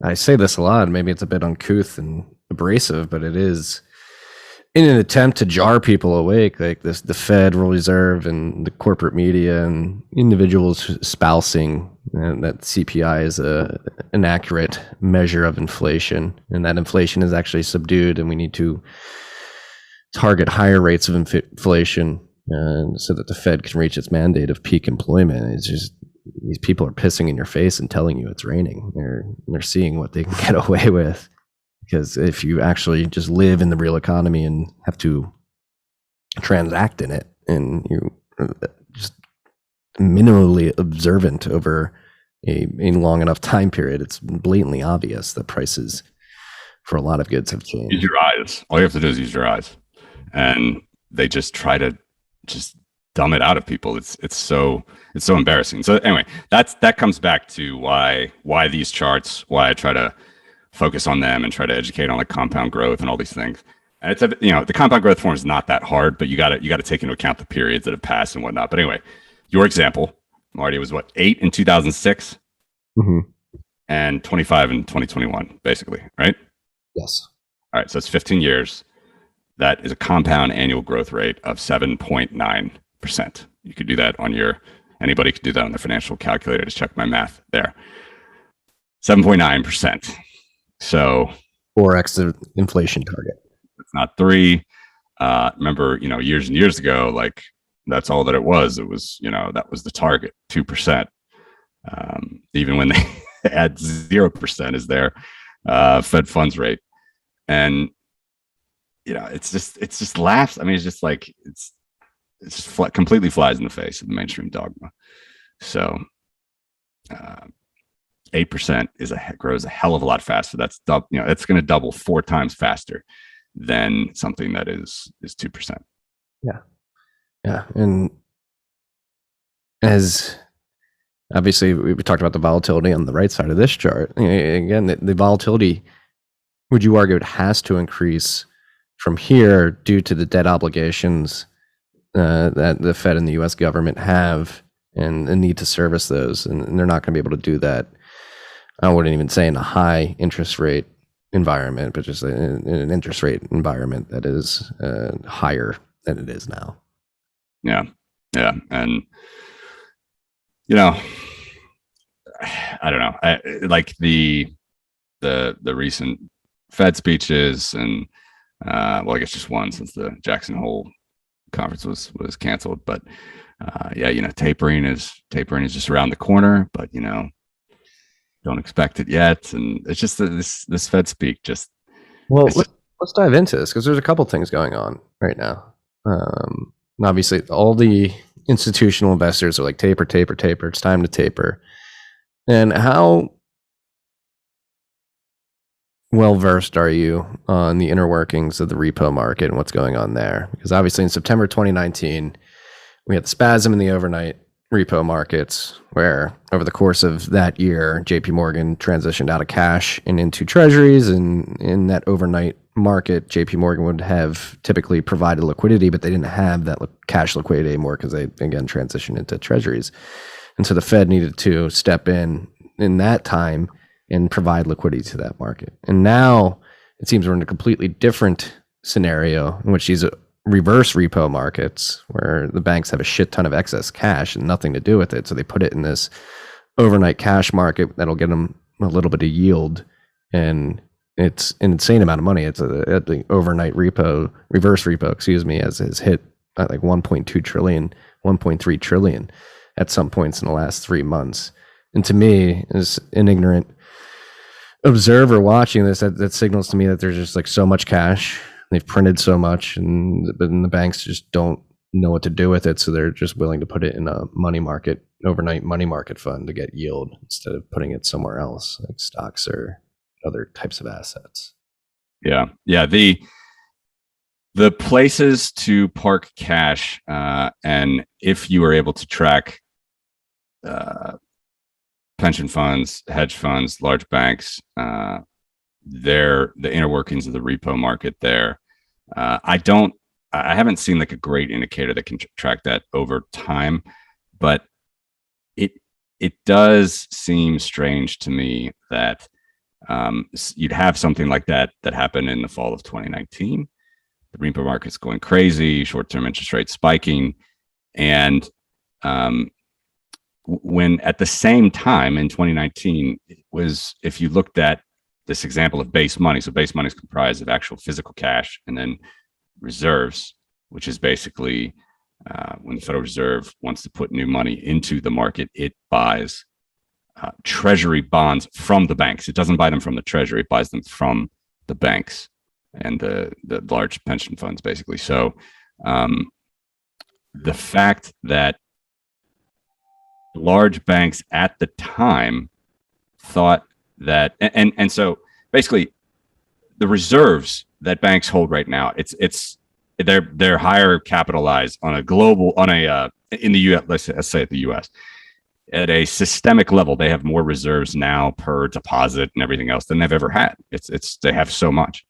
I say this a lot. Maybe it's a bit uncouth and abrasive, but it is in an attempt to jar people awake, like this, the Federal Reserve and the corporate media and individuals espousing that CPI is an accurate measure of inflation, and that inflation is actually subdued, and we need to target higher rates of inflation so that the Fed can reach its mandate of peak employment. It's just, these people are pissing in your face and telling you it's raining. They're seeing what they can get away with. because if you actually just live in the real economy and have to transact in it, and you just minimally observant over a long enough time period, it's blatantly obvious that prices for a lot of goods have changed. Use your eyes. All you have to do is use your eyes, and they just try to just dumb it out of people. It's so embarrassing. So anyway, that comes back to why these charts, why I try to focus on them and try to educate on like compound growth and all these things. And it's the compound growth form is not that hard, but you got to take into account the periods that have passed and whatnot. But anyway, your example, Marty, was what, 8 in 2006 and 25 in 2021, basically, right? Yes. All right, so it's 15 years. That is a compound annual growth rate of 7.9%. You could do that on anybody could do that on their financial calculator. Just check my math there. 7.9%. So 4x the inflation target. It's not 3. Remember, years and years ago, like that's all that it was. It was, that was the target, 2%. Even when they had 0% as their Fed funds rate. And, it's just laughs. I mean, it's just like, it's just completely flies in the face of the mainstream dogma. So 8% grows a hell of a lot faster. That's it's going to double 4 times faster than something that is 2%. Yeah. And as obviously we talked about the volatility on the right side of this chart. Again, the volatility, would you argue, it has to increase from here due to the debt obligations that the Fed and the U.S. government have, and the need to service those, and they're not going to be able to do that. I wouldn't even say in a high interest rate environment, but just in an interest rate environment that is higher than it is now. Yeah, and I don't know. I like the recent Fed speeches, and I guess just one, since the Jackson Hole conference was canceled. But tapering is just around the corner, but don't expect it yet. And it's just this Fed speak just. Well, let's dive into this, because there's a couple things going on right now. Obviously, all the institutional investors are like, taper. It's time to taper. And how well versed are you on the inner workings of the repo market and what's going on there? Because obviously in September 2019, we had the spasm in the overnight repo markets, where over the course of that year, JP Morgan transitioned out of cash and into treasuries. And in that overnight market, JP Morgan would have typically provided liquidity, but they didn't have that cash liquidity anymore because they, again, transitioned into treasuries. And so the Fed needed to step in that time and provide liquidity to that market. And now it seems we're in a completely different scenario in which these reverse repo markets, where the banks have a shit ton of excess cash and nothing to do with it. So they put it in this overnight cash market that'll get them a little bit of yield. And it's an insane amount of money. It's the overnight reverse repo, has hit like 1.2 trillion, 1.3 trillion at some points in the last 3 months. And to me, as an ignorant observer watching this, that signals to me that there's just like so much cash. They've printed so much, and the banks just don't know what to do with it. So they're just willing to put it in a overnight money market fund to get yield instead of putting it somewhere else, like stocks or other types of assets. Yeah. The places to park cash, and if you are able to track pension funds, hedge funds, large banks, the inner workings of the repo market there. I haven't seen like a great indicator that can track that over time, but it does seem strange to me that you'd have something like that happened in the fall of 2019. The repo market's going crazy, short-term interest rates spiking, and when at the same time in 2019, it was, if you looked at this example of base money. So base money is comprised of actual physical cash and then reserves, which is basically when the Federal Reserve wants to put new money into the market, it buys treasury bonds from the banks. It doesn't buy them from the treasury, it buys them from the banks and the large pension funds, basically. So the fact that large banks at the time thought that, and so basically the reserves that banks hold right now, they're higher capitalized on a global, in the US, let's say at the US, at a systemic level. They have more reserves now per deposit and everything else than they've ever had. They have so much.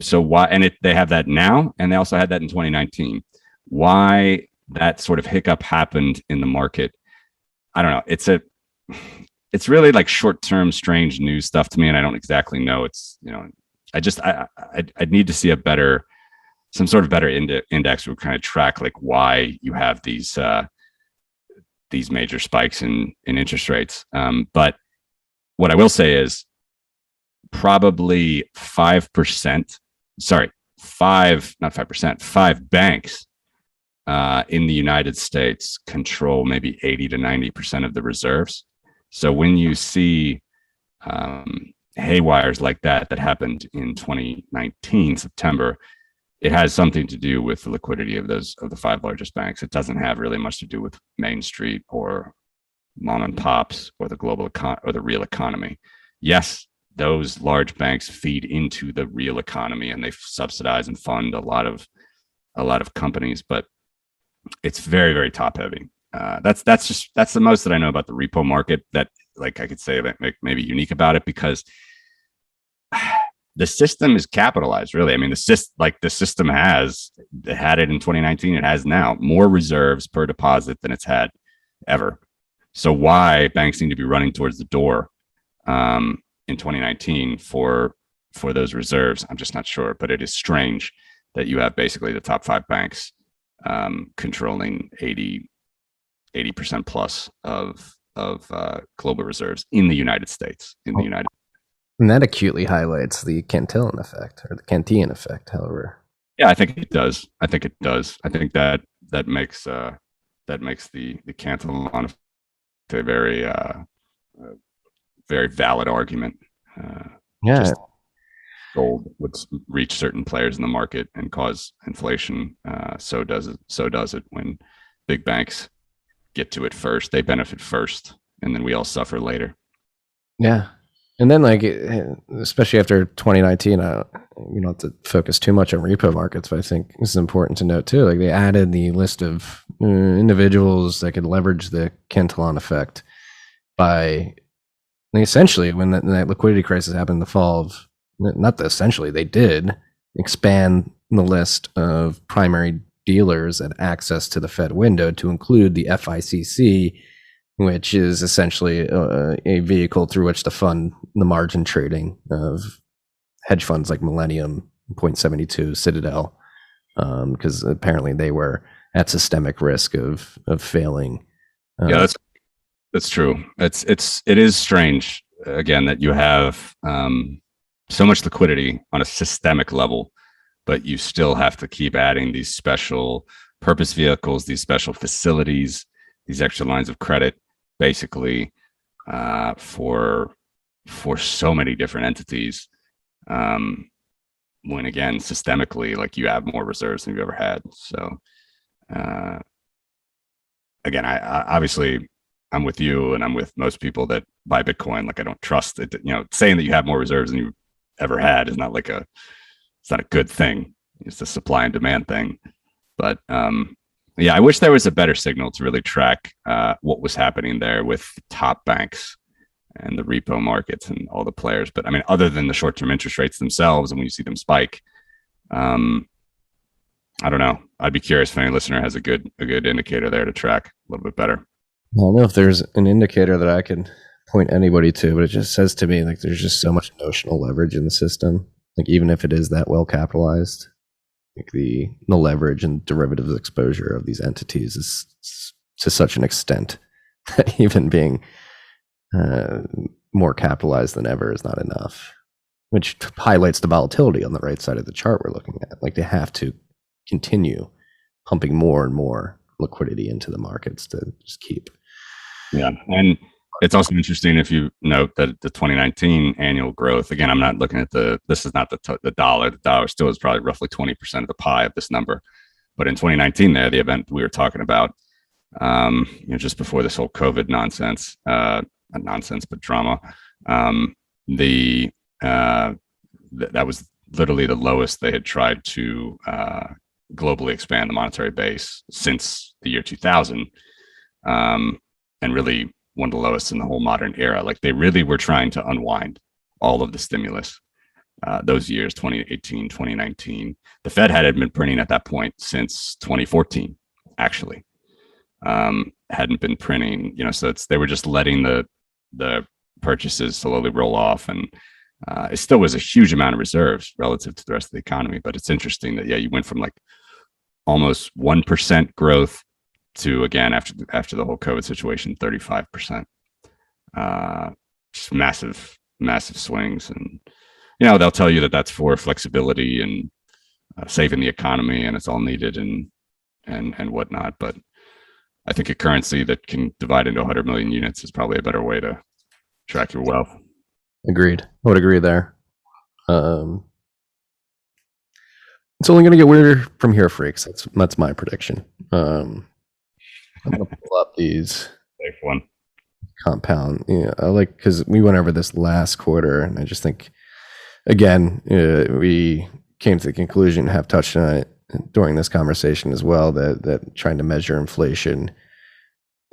So why, and they have that now, and they also had that in 2019. Why that sort of hiccup happened in the market, I don't know. It's really like short-term strange news stuff to me, and I don't exactly know. I need to see some sort of better index would kind of track like why you have these major spikes in interest rates. But what I will say is probably 5%, not 5%, 5 banks in the United States control maybe 80 to 90% of the reserves. So when you see haywires like that happened in 2019, September, it has something to do with the liquidity of the 5 largest banks. It doesn't have really much to do with Main Street or mom and pops or the global or the real economy. Yes, those large banks feed into the real economy and they subsidize and fund a lot of companies, but it's very, very top heavy. That's the most that I know about the repo market that like I could say that maybe unique about it, because the system is capitalized, really. I mean, the system had it in 2019. It has now more reserves per deposit than it's had ever. So why banks need to be running towards the door in 2019 for those reserves, I'm just not sure. But it is strange that you have basically the top 5 banks controlling 80% plus of global reserves in the United States. And that acutely highlights the Cantillon effect, or the Cantillon effect, however. Yeah, I think it does. I think that makes the Cantillon effect a very very valid argument. Yeah. Gold would reach certain players in the market and cause inflation. So does it when big banks get to it first. They benefit first, and then we all suffer later. Yeah. And then, like, especially after 2019, you don't have to focus too much on repo markets, but I think this is important to note too. Like, they added the list of individuals that could leverage the Cantillon effect by, essentially, when that liquidity crisis happened in the fall of, they did expand the list of primary dealers that access to the Fed window to include the FICC, which is essentially a vehicle through which to fund the margin trading of hedge funds like Millennium, Point72, Citadel, because apparently they were at systemic risk of failing. Yeah, that's true. It is strange again that you have so much liquidity on a systemic level, but you still have to keep adding these special purpose vehicles, these special facilities, these extra lines of credit, basically for so many different entities, when again systemically, like, you have more reserves than you've ever had. So again, I obviously I'm with you, and I'm with most people that buy Bitcoin. Like, I don't trust it. Saying that you have more reserves than you ever had is not it's not a good thing. It's a supply and demand thing. But yeah, I wish there was a better signal to really track what was happening there with top banks and the repo markets and all the players. But I mean, other than the short-term interest rates themselves, and when you see them spike, I don't know. I'd be curious if any listener has a good indicator there to track a little bit better. I don't know if there's an indicator that I can point anybody to, but it just says to me like there's just so much notional leverage in the system. Like, even if it is that well capitalized, like the leverage and derivatives exposure of these entities is to such an extent that even being more capitalized than ever is not enough, which highlights the volatility on the right side of the chart we're looking at. Like, they have to continue pumping more and more liquidity into the markets to just keep. Yeah, and It's also interesting if you note that the 2019 annual growth, again, I'm not looking at this is not the dollar. The dollar still is probably roughly 20% of the pie of this number. But in 2019, there, the event we were talking about, just before this whole COVID nonsense, not nonsense, but drama, that was literally the lowest they had tried to globally expand the monetary base since the year 2000, and really one of the lowest in the whole modern era. Like they really were trying to unwind all of the stimulus those years, 2018, 2019. The Fed had been printing at that point since 2014, actually. Hadn't been printing, so they were just letting the purchases slowly roll off, and it still was a huge amount of reserves relative to the rest of the economy. But it's interesting that you went from like almost 1% growth to, again, after the whole COVID situation, 35%. Just massive swings, and they'll tell you that that's for flexibility and saving the economy, and it's all needed and whatnot. But I think a currency that can divide into 100 million units is probably a better way to track your wealth. Agreed. I would agree there. It's only going to get weirder from here, freaks. That's my prediction. I'm going to pull up these Safe one. compound. I like, because we went over this last quarter, and I just think, again, we came to the conclusion, have touched on it during this conversation as well, that trying to measure inflation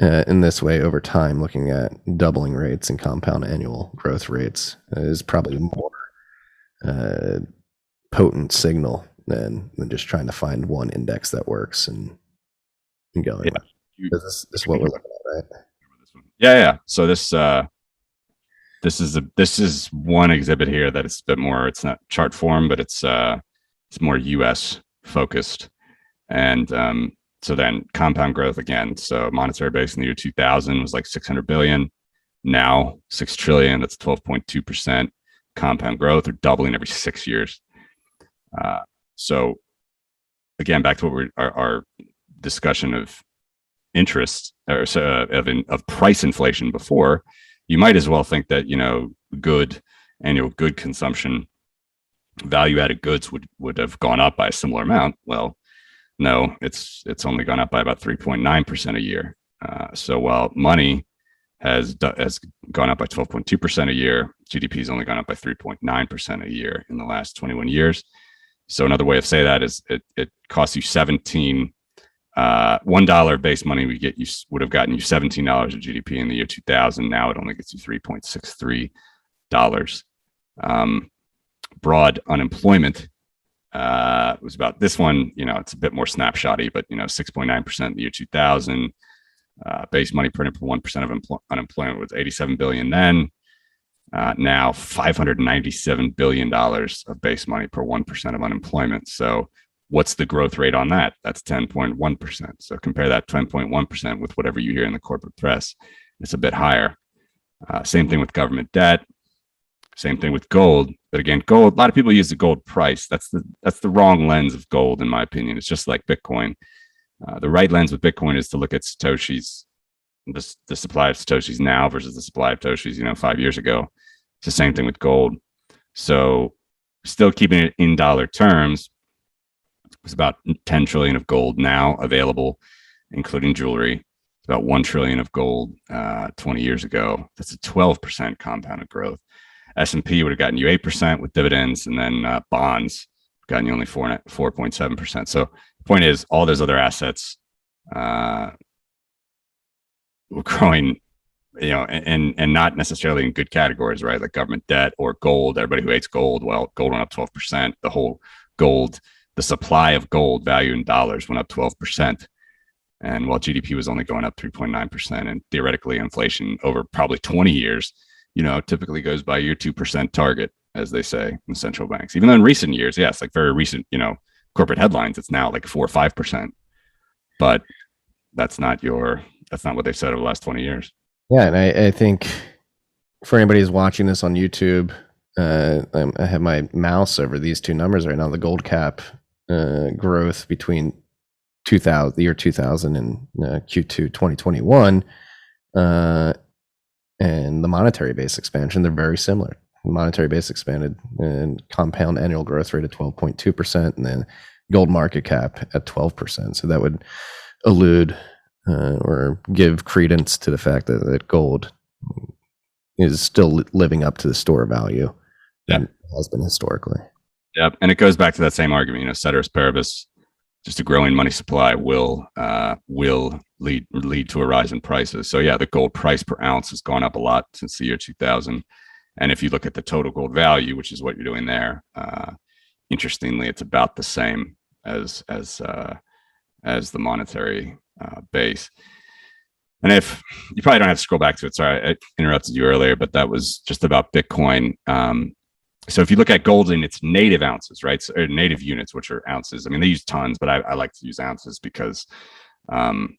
in this way over time, looking at doubling rates and compound annual growth rates, is probably a more potent signal than just trying to find one index that works and going. Yeah. This is what we're looking at, right? Yeah. So this is one exhibit here that is a bit more. It's not chart form, but it's more U.S. focused, and so then compound growth again. So monetary base in the year 2000 was like 600 billion. Now 6 trillion. That's 12.2% compound growth, or doubling every 6 years. So again, back to what our discussion of interest of price inflation before. You might as well think that good annual good consumption, value-added goods would have gone up by a similar amount. Well, no, it's only gone up by about 3.9% a year. So while money has gone up by 12.2% a year, GDP has only gone up by 3.9% a year in the last 21 years. So another way of saying that is it costs you $1 base money would have gotten you $17 of GDP in the year 2000. Now it only gets you $3.63. Broad unemployment was about this one. It's a bit more snapshotty, but 6.9% in the year 2000. Base money printed for 1% of unemployment was 87 billion then. Now $597 billion of base money per 1% of unemployment. So what's the growth rate on that? That's 10.1%. So compare that 10.1% with whatever you hear in the corporate press. It's a bit higher. Same thing with government debt. Same thing with gold. But again, gold, a lot of people use the gold price. That's the wrong lens of gold, in my opinion. It's just like Bitcoin. The right lens with Bitcoin is to look at Satoshis, the supply of Satoshis now versus the supply of Satoshis, 5 years ago. It's the same thing with gold. So still keeping it in dollar terms, it's about 10 trillion of gold now available, including jewelry. It's about 1 trillion of gold 20 years ago. That's a 12% compounded growth. S&P would have gotten you 8% with dividends, and then bonds gotten you only 4.7%. So the point is, all those other assets were growing, and not necessarily in good categories, right? Like government debt or gold. Everybody who hates gold, well, gold went up 12%. The whole gold, the supply of gold value in dollars went up 12%. And while GDP was only going up 3.9%, and theoretically inflation over probably 20 years, typically goes by your 2% target, as they say in central banks. Even though in recent years, yes, like very recent, corporate headlines, it's now like 4 or 5%. But that's not what they've said over the last 20 years. Yeah, and I think for anybody who's watching this on YouTube, I have my mouse over these two numbers right now. The gold cap growth between the year 2000 and Q2 2021 and the monetary base expansion, they're very similar. The monetary base expanded and compound annual growth rate at 12.2%, and then gold market cap at 12%. So that would allude or give credence to the fact that gold is still living up to the store value and has been historically. Yep. And it goes back to that same argument, ceteris paribus, just a growing money supply will lead to a rise in prices. So yeah, the gold price per ounce has gone up a lot since the year 2000. And if you look at the total gold value, which is what you're doing there, interestingly, it's about the same as the monetary base. And if you probably don't have to scroll back to it, sorry, I interrupted you earlier, but that was just about Bitcoin. So if you look at gold in its native ounces, right, so, or native units, which are ounces. I mean, they use tons, but I like to use ounces because, gold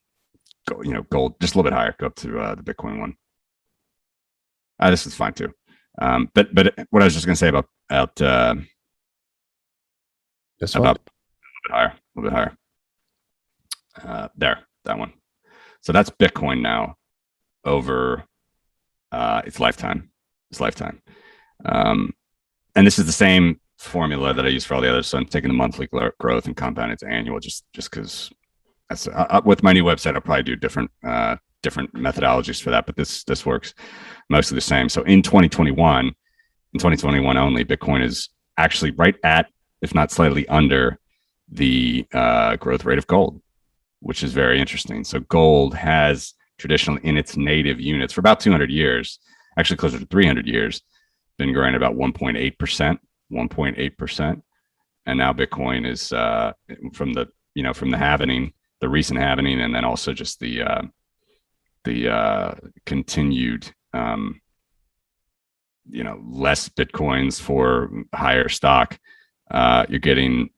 just a little bit higher. Go up to the Bitcoin one. This is fine too. But what I was just going to say about This about one? a little bit higher. There, that one. So that's Bitcoin now over its lifetime. And this is the same formula that I use for all the others. So I'm taking the monthly growth and compound it to annual, just because that's with my new website. I'll probably do different methodologies for that, but this works mostly the same. So in 2021 only, Bitcoin is actually right at, if not slightly under, the growth rate of gold, which is very interesting. So gold has traditionally, in its native units for about 200 years, actually closer to 300 years, been growing about 1.8%, and now Bitcoin is from the halvening, the recent halvening, and then also just the continued less Bitcoins for higher stock. You're getting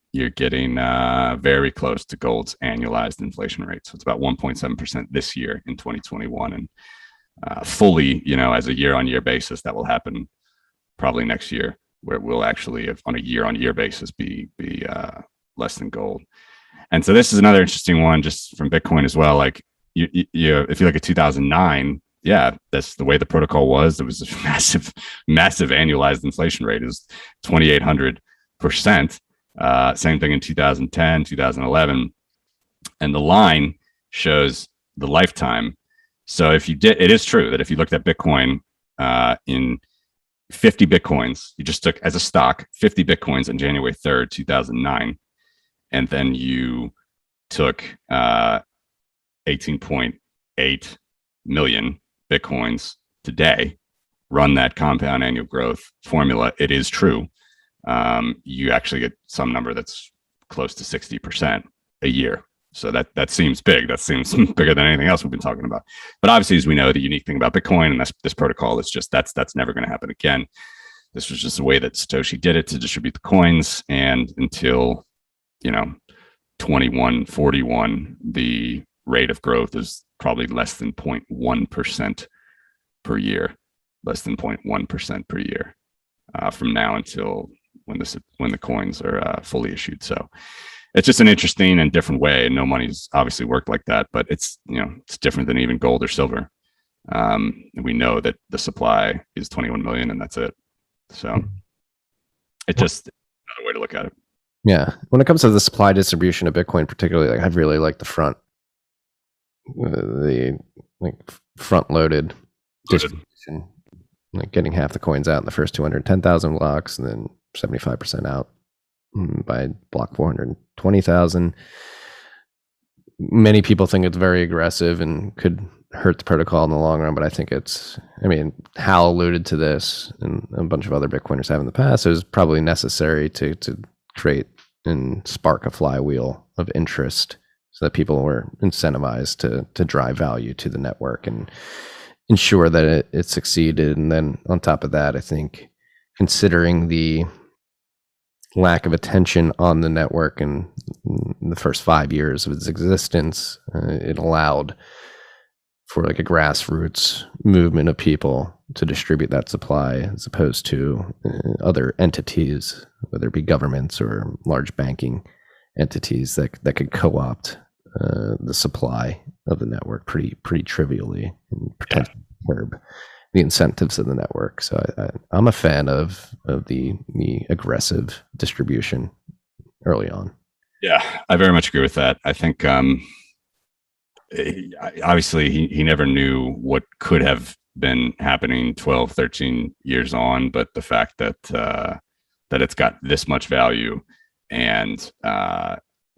very close to gold's annualized inflation rate. So it's about 1.7% this year in 2021, and fully, as a year-on-year basis, that will happen probably next year, where it will actually, on a year-on-year basis, be less than gold. And so this is another interesting one, just from Bitcoin as well. Like if you look at 2009, yeah, that's the way the protocol was. There was a massive annualized inflation rate, is 2,800%. Same thing in 2010, 2011, and the line shows the lifetime. So it is true that if you looked at Bitcoin in 50 Bitcoins, you just took as a stock 50 Bitcoins on January 3rd, 2009, and then you took 18.8 million Bitcoins today, run that compound annual growth formula, it is true. You actually get some number that's close to 60% a year. So that seems big. That seems bigger than anything else we've been talking about. But obviously, as we know, the unique thing about Bitcoin and this protocol is just that's never going to happen again. This was just the way that Satoshi did it to distribute the coins, and until 2141, the rate of growth is probably less than 0.1% per year, from now until when the coins are fully issued. So it's just an interesting and different way. And no money's obviously worked like that, but it's different than even gold or silver. We know that the supply is 21 million, and that's it. So it's just another way to look at it. Yeah. When it comes to the supply distribution of Bitcoin, particularly, I really like the front loaded distribution, like getting half the coins out in the first 210,000 blocks, and then 75% out by block 420,000. Many people think it's very aggressive and could hurt the protocol in the long run, but I think Hal alluded to this, and a bunch of other Bitcoiners have in the past. It was probably necessary to create and spark a flywheel of interest so that people were incentivized to drive value to the network and ensure that it succeeded. And then on top of that, I think considering the lack of attention on the network in the first 5 years of its existence, it allowed for like a grassroots movement of people to distribute that supply, as opposed to other entities, whether it be governments or large banking entities that could co-opt the supply of the network pretty trivially and potentially curb the incentives of the network. So I'm a fan of the aggressive distribution early on. Yeah, I very much agree with that. I think obviously he never knew what could have been happening 12, 13 years on, but the fact that that it's got this much value and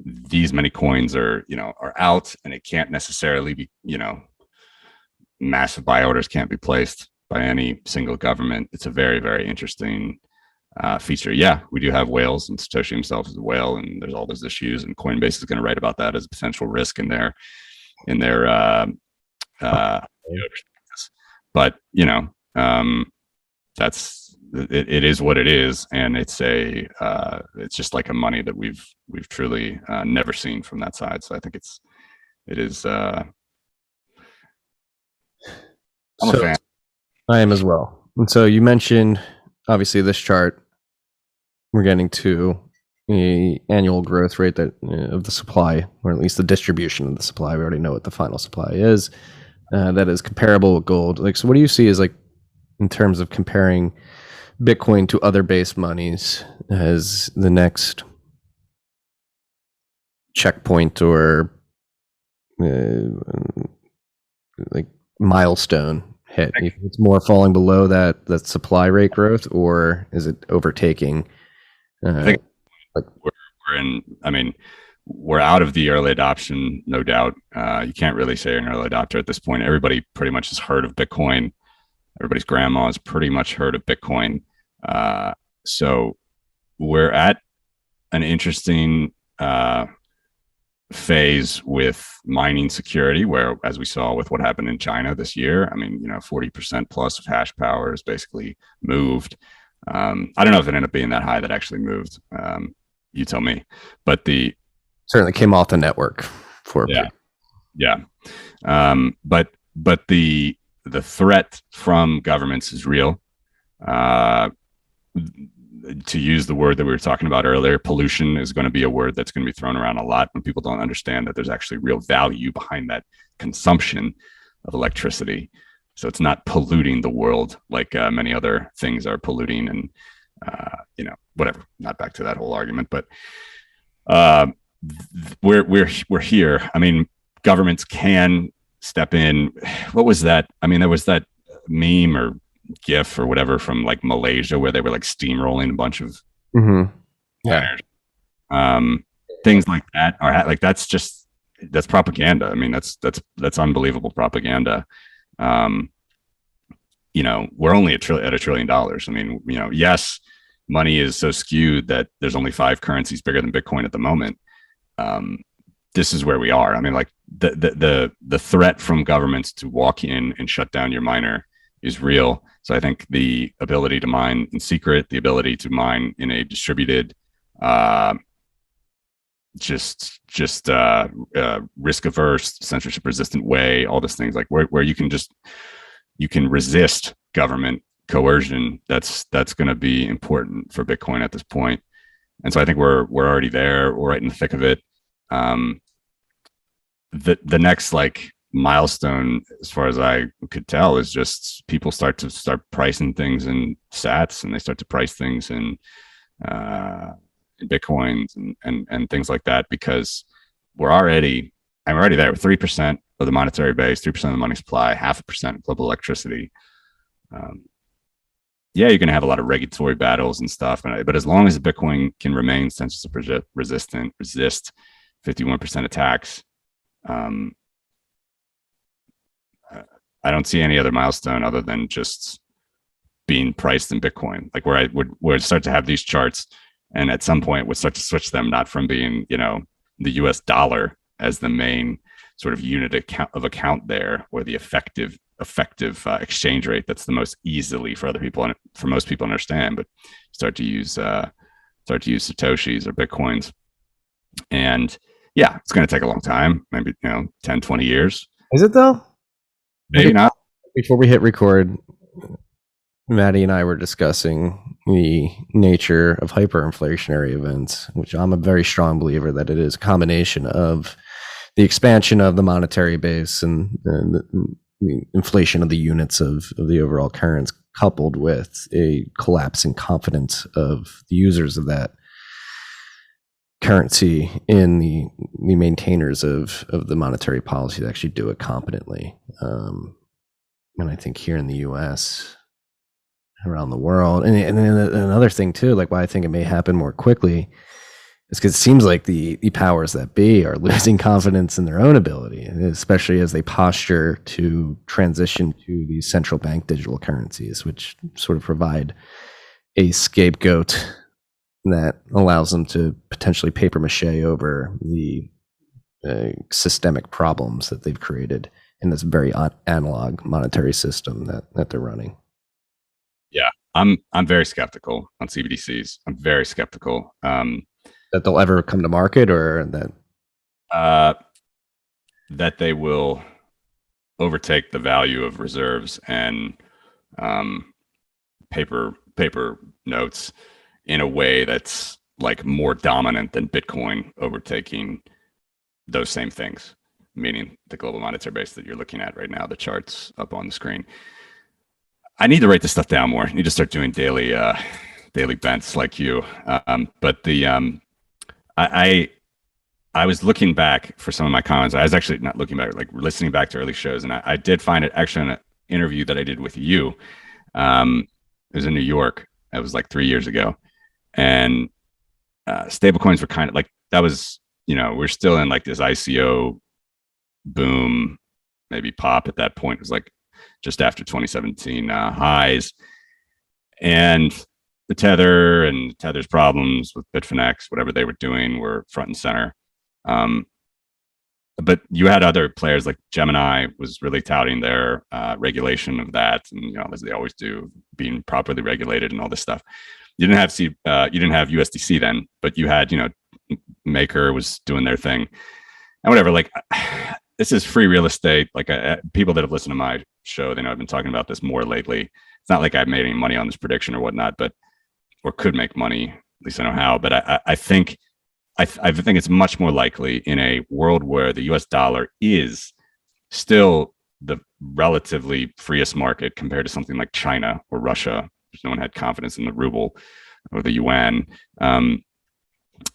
these many coins are out, and it can't necessarily be, massive buy orders can't be placed by any single government. It's a very, very interesting feature. Yeah, we do have whales, and Satoshi himself is a whale, and there's all those issues, and Coinbase is going to write about that as a potential risk in their but that's it is what it is, and it's just like a money that we've truly never seen from that side. So I think it is I'm a fan. I am as well. And so you mentioned, obviously, this chart, we're getting to the annual growth rate of the supply, or at least the distribution of the supply. We already know what the final supply is. That is comparable with gold. Like, so what do you see as, like, in terms of comparing Bitcoin to other base monies as the next checkpoint or like milestone hit? It's more falling below that supply rate growth, or is it overtaking? I think we're in. I mean, we're out of the early adoption, no doubt. You can't really say you're an early adopter at this point. Everybody pretty much has heard of Bitcoin. Everybody's grandma has pretty much heard of Bitcoin. So we're at an interesting phase with mining security, where, as we saw with what happened in China this year, I mean, 40% plus of hash power is basically moved. I don't know if it ended up being that high that actually moved. You tell me. But certainly came off the network for a period. But the threat from governments is real. To use the word that we were talking about earlier, pollution is going to be a word that's going to be thrown around a lot when people don't understand that there's actually real value behind that consumption of electricity. So it's not polluting the world like many other things are polluting, and whatever. Not back to that whole argument, but we're here. I mean, governments can step in. What was that? I mean, there was that meme or GIF or whatever from, like, Malaysia, where they were, like, steamrolling a bunch of things like that. Or like, that's propaganda. I mean, that's unbelievable propaganda. We're only at $1 trillion. I mean, yes, money is so skewed that there's only 5 currencies bigger than Bitcoin at the moment. This is where we are. I mean, like, the threat from governments to walk in and shut down your miner is real. So I think the ability to mine in secret, the ability to mine in a distributed, risk averse, censorship resistant way, all those things, like where you can resist government coercion, that's going to be important for Bitcoin at this point. And so I think we're already there. We're right in the thick of it. The next, like, milestone, as far as I could tell, is just people start pricing things in sats, and they start to price things in Bitcoins and things like that, because we're already there. We're 3% of the monetary base, 3% of the money supply, 0.5% of global electricity. You're going to have a lot of regulatory battles and stuff, but as long as Bitcoin can remain censorship resistant, resist 51% attacks, I don't see any other milestone other than just being priced in Bitcoin, like where I'd start to have these charts, and at some point would start to switch them, not from being, the US dollar as the main sort of unit account there, or the effective exchange rate that's the most easily for most people understand, but start to use Satoshis or Bitcoins. And yeah, it's going to take a long time, maybe 10, 20 years. Is it though? Maybe not. Before we hit record, Matty and I were discussing the nature of hyperinflationary events, which I'm a very strong believer that it is a combination of the expansion of the monetary base and the inflation of the units of the overall currency, coupled with a collapse in confidence of the users of that currency in the maintainers of the monetary policy to actually do it competently. And I think here in the U.S., around the world, and another thing too, like why I think it may happen more quickly, is because it seems like the powers that be are losing confidence in their own ability, especially as they posture to transition to these central bank digital currencies, which sort of provide a scapegoat that allows them to potentially paper mache over the systemic problems that they've created in this very analog monetary system that they're running. Yeah, I'm very skeptical on CBDCs. I'm very skeptical that they'll ever come to market, or that they will overtake the value of reserves and paper notes in a way that's like more dominant than Bitcoin overtaking those same things, meaning the global monetary base that you're looking at right now, the charts up on the screen. I need to write this stuff down more. I need to start doing daily bents like you. But I was looking back for some of my comments. I was actually not looking back, like listening back to early shows, and I did find it actually in an interview that I did with you. It was in New York. It was like 3 years ago, and stablecoins were kind of like, that was, we're still in like this ICO boom, maybe pop at that point. It was like just after 2017 highs, and the Tether and Tether's problems with Bitfinex, whatever they were doing, were front and center. But you had other players like Gemini was really touting their regulation of that, and as they always do, being properly regulated and all this stuff. You didn't have USDC then, but you had Maker was doing their thing and whatever. Like, this is free real estate. Like, people that have listened to my show, they know I've been talking about this more lately. It's not like I've made any money on this prediction or whatnot, or could make money. At least I know how. But I think it's much more likely in a world where the US dollar is still the relatively freest market compared to something like China or Russia, because no one had confidence in the ruble or the yuan.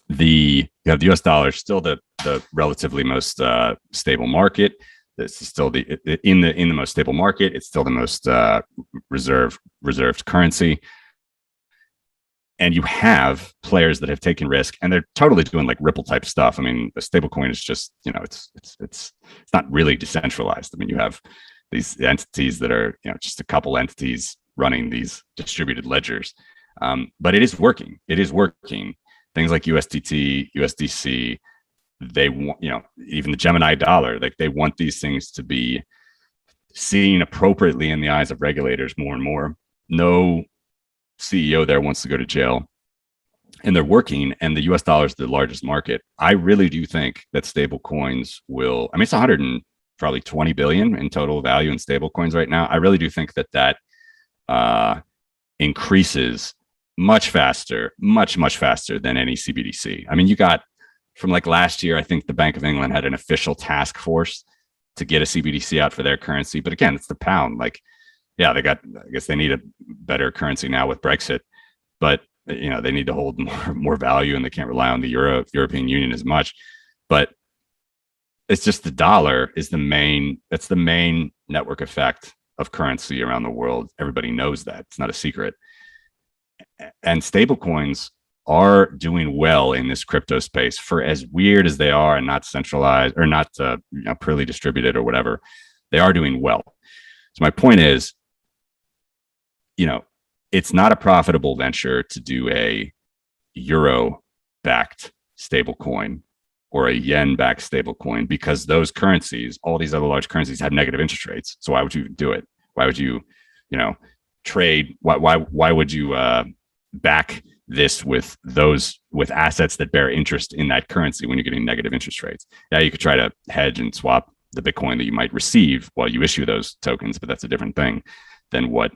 The US dollar is still the relatively most stable market. This is still in the most stable market. It's still the most reserved currency. And you have players that have taken risk, and they're totally doing like Ripple type stuff. I mean, a stable coin is just, it's not really decentralized. I mean, you have these entities that are, just a couple entities running these distributed ledgers. But it is working. It is working. Things like USDT, USDC, they want, even the Gemini dollar, like they want these things to be seen appropriately in the eyes of regulators more and more. No CEO there wants to go to jail, and they're working, and the US dollar is the largest market. I really do think that stable coins will, it's 120 billion in total value in stable coins right now. I really do think that increases much faster than any CBDC. I mean, you got from like last year, I think the Bank of England had an official task force to get a CBDC out for their currency. But again, it's the pound. Like, yeah, I guess they need a better currency now with Brexit, but they need to hold more value, and they can't rely on the European Union as much. But it's just the dollar is that's the main network effect of currency around the world. Everybody knows that. It's not a secret. And stablecoins are doing well in this crypto space, for as weird as they are and not centralized or not purely distributed or whatever. They are doing well. So my point is, it's not a profitable venture to do a euro-backed stablecoin or a yen-backed stablecoin, because those currencies, all these other large currencies, have negative interest rates. So why would you do it? Why would you, trade? Why would you back this with assets that bear interest in that currency when you're getting negative interest rates? Yeah, you could try to hedge and swap the Bitcoin that you might receive while you issue those tokens, but that's a different thing than what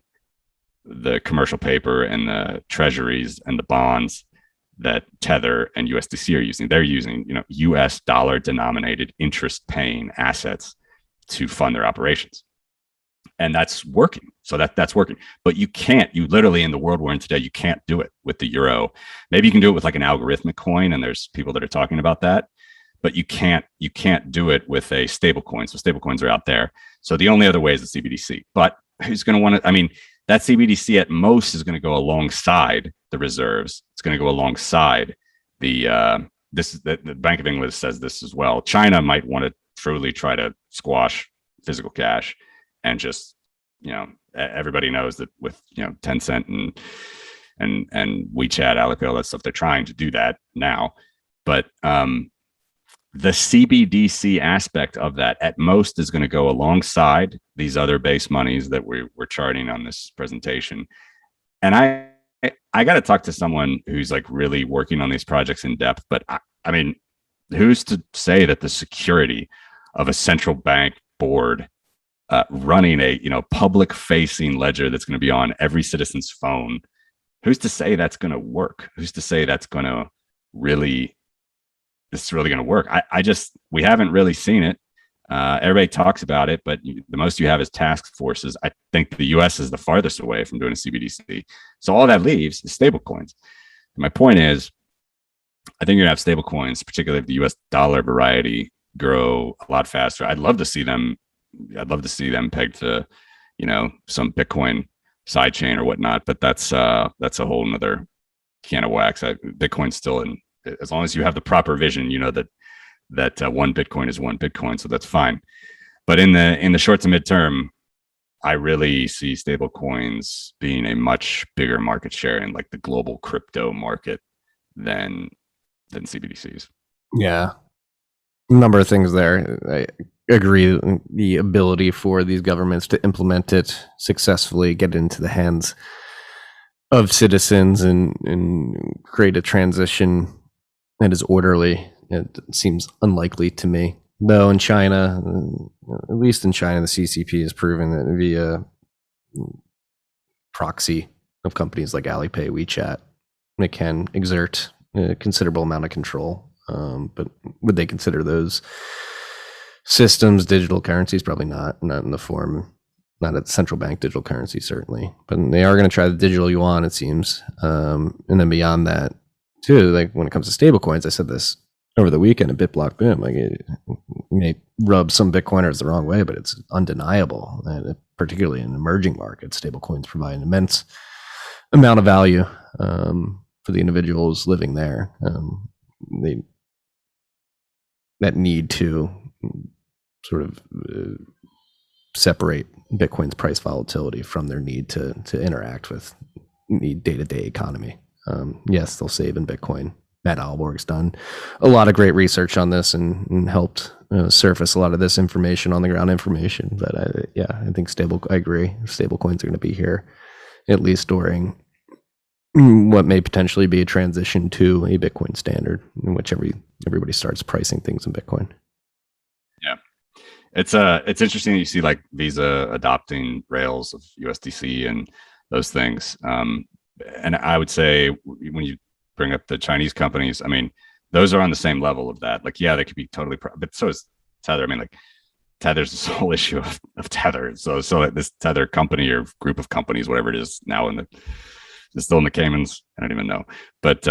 the commercial paper and the treasuries and the bonds that Tether and USDC are using. They're using, US dollar denominated interest paying assets to fund their operations. and that's working. So that's working. But you literally, in the world we're in today, you can't do it with the euro. Maybe you can do it with like an algorithmic coin, and there's people that are talking about that, but you can't do it with a stable coin. So stable coins are out there. So the only other way is the CBDC. But who's going to want to, I mean, that CBDC at most is going to go alongside the reserves. It's going to go alongside the Bank of England says this as well. China might want to truly try to squash physical cash, and just, everybody knows that with, Tencent and WeChat, Alipay, all that stuff, they're trying to do that now. But the CBDC aspect of that at most is going to go alongside these other base monies that we're charting on this presentation. And I got to talk to someone who's like really working on these projects in depth. But I mean, who's to say that the security of a central bank board running a public facing ledger that's going to be on every citizen's phone, who's to say that's going to work? Who's to say that's going to really going to work? We haven't really seen it. Everybody talks about it, but the most you have is task forces. I think the US is the farthest away from doing a CBDC. So all that leaves is stable coins. My point is, I think you're gonna have stable coins, particularly if the US dollar variety, grow a lot faster. I'd love to see them pegged to, some Bitcoin sidechain or whatnot, but that's a whole nother can of wax. Bitcoin's still in, as long as you have the proper vision, that one Bitcoin is one Bitcoin, so that's fine. But in the short to midterm, I really see stable coins being a much bigger market share in like the global crypto market than CBDCs. Yeah, a number of things there. I agree. The ability for these governments to implement it successfully, get it into the hands of citizens, and create a transition that is orderly, it seems unlikely to me. Though in China, at least in China, the CCP has proven that via proxy of companies like Alipay, WeChat, it can exert a considerable amount of control. But would they consider those systems digital currencies? Probably not in the form, not a central bank digital currency, certainly. But they are going to try the digital yuan, it seems. And then beyond that, too, like when it comes to stable coins, I said this over the weekend at BitBlock Boom, like it may rub some Bitcoiners the wrong way, but it's undeniable, and particularly in emerging markets, stable coins provide an immense amount of value for the individuals living there. That need to sort of separate Bitcoin's price volatility from their need to interact with the day-to-day economy. Yes, they'll save in Bitcoin. Matt Alborg's done a lot of great research on this and helped surface a lot of this information, on the ground information. But I think I agree. Stable coins are going to be here, at least during what may potentially be a transition to a Bitcoin standard, in which everybody starts pricing things in Bitcoin. Yeah, it's interesting that you see like Visa adopting rails of USDC and those things. And I would say when you bring up the Chinese companies, I mean, those are on the same level of that. Like, yeah, they could be totally, but so is Tether. I mean, like Tether's this whole issue of Tether. So this Tether company or group of companies, whatever it is now it's still in the Caymans. I don't even know, but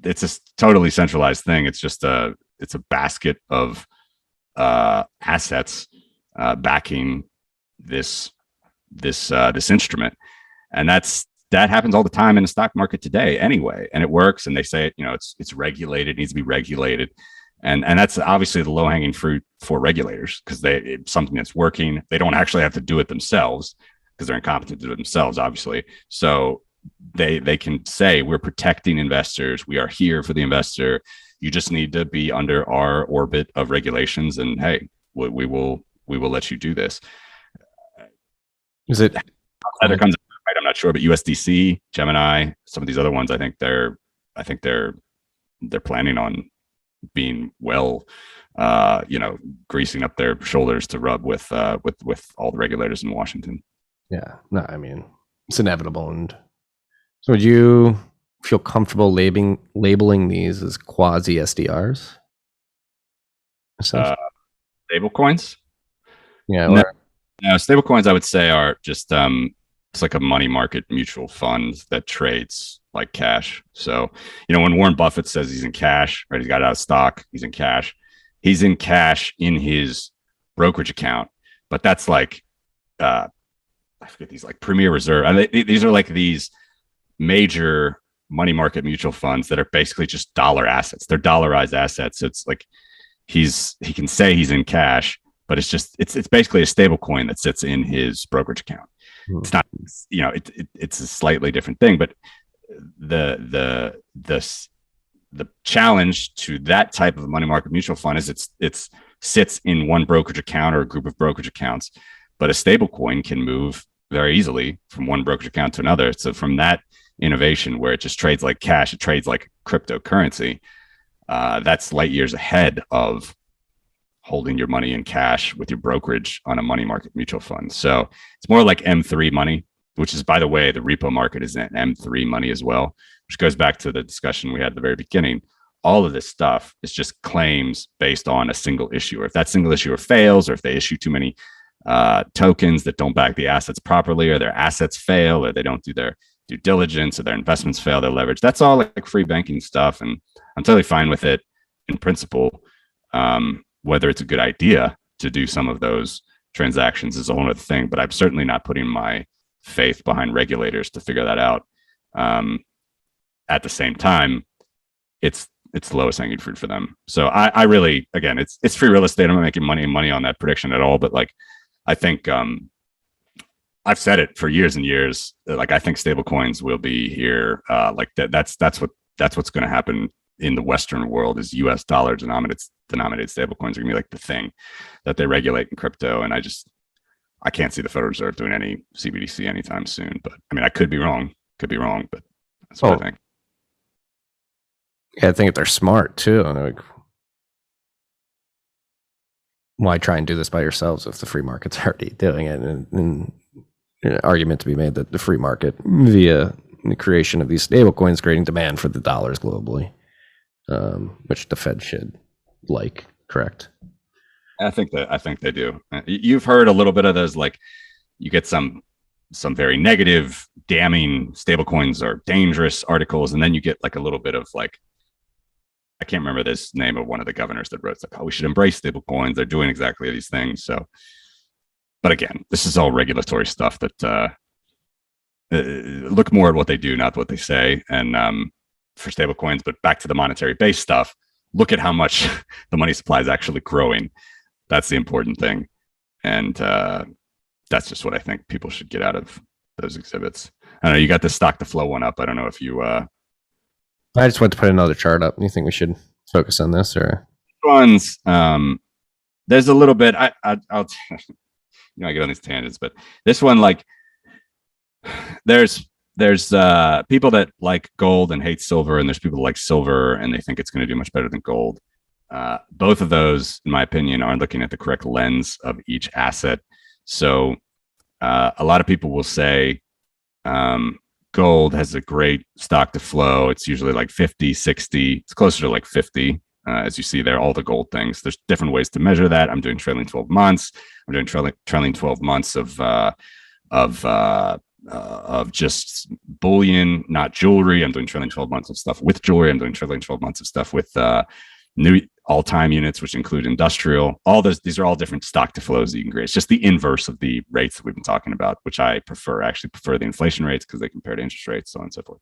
it's a totally centralized thing. It's just it's a basket of assets backing this instrument, and that happens all the time in the stock market today anyway, and it works. And they say it's regulated, it needs to be regulated, and that's obviously the low-hanging fruit for regulators, because it's something that's working. They don't actually have to do it themselves because they're incompetent to do it themselves, obviously. So they can say, we're protecting investors, we are here for the investor, you just need to be under our orbit of regulations, and hey, we will let you do this. Is it either comes right? I'm not sure, but USDC, Gemini, some of these other ones, I think they're planning on being well, greasing up their shoulders to rub with all the regulators in Washington. Yeah, no, I mean, it's inevitable. And so would you feel comfortable labeling these as quasi SDRs? Stable coins? Yeah. No, no, stable coins I would say are just it's like a money market mutual fund that trades like cash. So, when Warren Buffett says he's in cash, right? He's got out of stock, he's in cash. He's in cash in his brokerage account, but that's like I forget these like Premier Reserve. These are like these major money market mutual funds that are basically just dollar assets. They're dollarized assets. So it's like he can say he's in cash, but it's basically a stable coin that sits in his brokerage account. It's not, it's a slightly different thing, but the challenge to that type of money market mutual fund is it's sits in one brokerage account or a group of brokerage accounts, but a stable coin can move very easily from one brokerage account to another. So from that innovation where it just trades like cash, it trades like cryptocurrency, that's light years ahead of holding your money in cash with your brokerage on a money market mutual fund. So it's more like M3 money, which is, by the way, the repo market is an M3 money as well, which goes back to the discussion we had at the very beginning. All of this stuff is just claims based on a single issuer. If that single issuer fails, or if they issue too many tokens that don't back the assets properly, or their assets fail, or they don't do their due diligence, or their investments fail, their leverage, that's all like free banking stuff. And I'm totally fine with it in principle. Whether it's a good idea to do some of those transactions is a whole other thing, but I'm certainly not putting my faith behind regulators to figure that out. At the same time, it's the lowest hanging fruit for them. So I really, again, it's free real estate. I'm not making money on that prediction at all, but like, I think I've said it for years and years. Like, I think stable coins will be here. Like that's what's going to happen in the Western world, is US dollar denominated stable coins are gonna be like the thing that they regulate in crypto. And I can't see the Federal Reserve doing any CBDC anytime soon, but I mean, I could be wrong, but that's what I think. Yeah, I think if they're smart too, like, why try and do this by yourselves if the free market's already doing it? And an argument to be made that the free market, via the creation of these stable coins, creating demand for the dollars globally, which the Fed should correct? I think they do. You've heard a little bit of those, like you get some very negative, damning stablecoins are dangerous articles, and then you get like a little bit of like, I can't remember this name of one of the governors that wrote like, oh, we should embrace stablecoins. They're doing exactly these things. So, but again, this is all regulatory stuff that look more at what they do, not what they say. And for stablecoins, but back to the monetary base stuff, look at how much the money supply is actually growing. That's the important thing. And that's just what I think people should get out of those exhibits. I don't know, you got the stock to flow one up. I don't know if you... I just went to put another chart up. You think we should focus on this, or? Ones, there's a little bit, I'll I get on these tangents, but this one, like, there's people that like gold and hate silver, and there's people that like silver and they think it's going to do much better than gold. Both of those, in my opinion, aren't looking at the correct lens of each asset. So a lot of people will say gold has a great stock to flow. It's usually like 50, 60. It's closer to like 50. As you see there, all the gold things. There's different ways to measure that. I'm doing trailing 12 months. I'm doing trailing 12 months of just bullion, not jewelry. I'm doing trailing 12 months of stuff with jewelry. I'm doing trailing 12 months of stuff with new all-time units, which include industrial. All these are all different stock to flows that you can create. It's just the inverse of the rates that we've been talking about, which I actually prefer the inflation rates because they compare to interest rates, so on and so forth.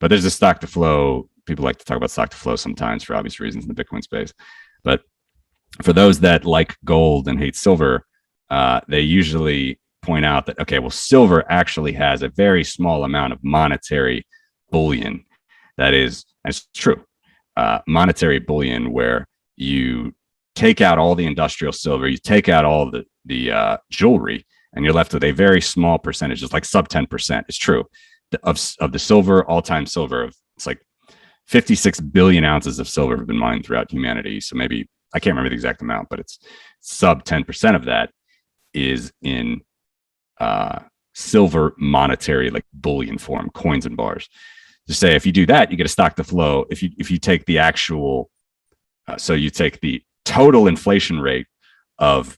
But there's a stock to flow. People like to talk about stock to flow sometimes for obvious reasons in the Bitcoin space. But for those that like gold and hate silver, they usually point out that, okay, well, silver actually has a very small amount of monetary bullion. That is, and it's true, monetary bullion, where you take out all the industrial silver, you take out all the jewelry, and you're left with a very small percentage. It's like sub 10%. It's true of the silver, all-time silver. It's like 56 billion ounces of silver have been mined throughout humanity. So maybe, I can't remember the exact amount, but it's sub 10% of that is in silver monetary, like bullion form, coins and bars. To say, if you do that, you get a stock to flow. If you take the actual, so you take the total inflation rate of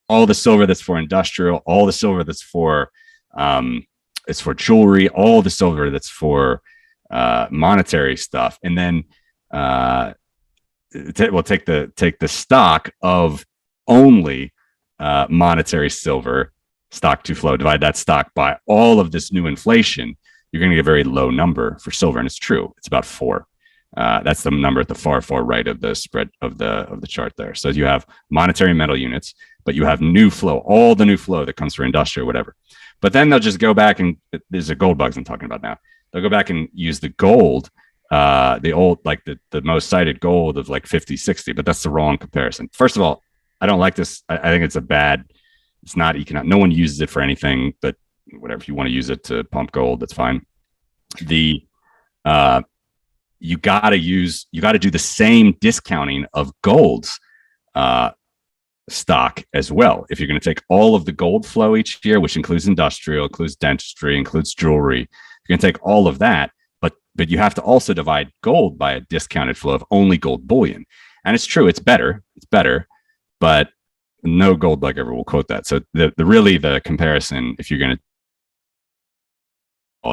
all the silver that's for industrial, all the silver that's for it's for jewelry, all the silver that's for monetary stuff, and then we'll take the stock of only monetary silver stock to flow, divide that stock by all of this new inflation, you're going to get a very low number for silver. And it's true. It's about 4. That's the number at the far right of the spread of the chart there. So you have monetary metal units, but you have new flow, all the new flow that comes from industry or whatever. But then they'll just go back and there's a gold bugs I'm talking about now. They'll go back and use the gold, the old, like the most cited gold of like 50, 60, but that's the wrong comparison. First of all, I don't like this. I think it's not economic. No one uses it for anything, but whatever, if you want to use it to pump gold, that's fine. You got to do the same discounting of gold's stock as well. If you're going to take all of the gold flow each year, which includes industrial, includes dentistry, includes jewelry, you're going to take all of that, but you have to also divide gold by a discounted flow of only gold bullion. And it's true, it's better, but no gold bug ever will quote that. So the comparison, if you're going to,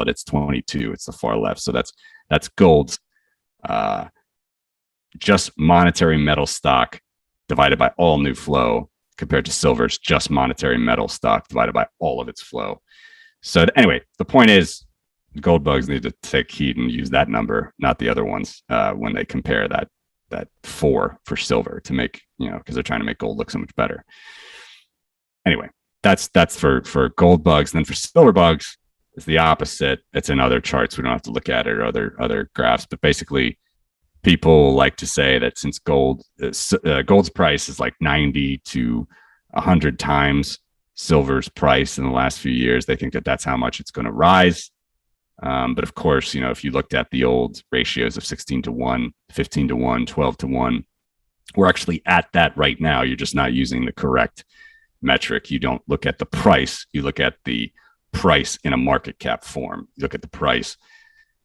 it's 22, it's the far left. So that's gold's just monetary metal stock divided by all new flow, compared to silver's just monetary metal stock divided by all of its flow. So anyway, the point is gold bugs need to take heed and use that number, not the other ones, when they compare that 4 for silver to make, because they're trying to make gold look so much better. Anyway, that's for gold bugs. And then for silver bugs, it's the opposite. It's in other charts. We don't have to look at it or other graphs, but basically people like to say that since gold's price is like 90 to 100 times silver's price in the last few years, they think that that's how much it's going to rise. But of course, if you looked at the old ratios of 16 to 1, 15 to 1, 12 to 1, we're actually at that right now. You're just not using the correct metric. You don't look at the price. You look at the price in a market cap form. You look at the price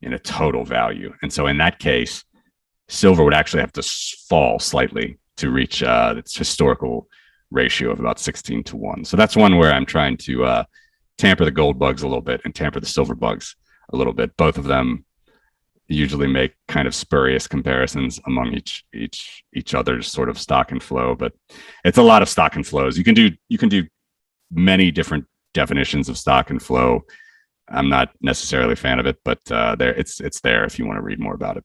in a total value. And so in that case, silver would actually have to fall slightly to reach its historical ratio of about 16 to 1. So that's one where I'm trying to tamper the gold bugs a little bit and tamper the silver bugs a little bit. Both of them usually make kind of spurious comparisons among each other's sort of stock and flow, but it's a lot of stock and flows. You can do many different definitions of stock and flow. I'm not necessarily a fan of it, but it's there if you want to read more about it.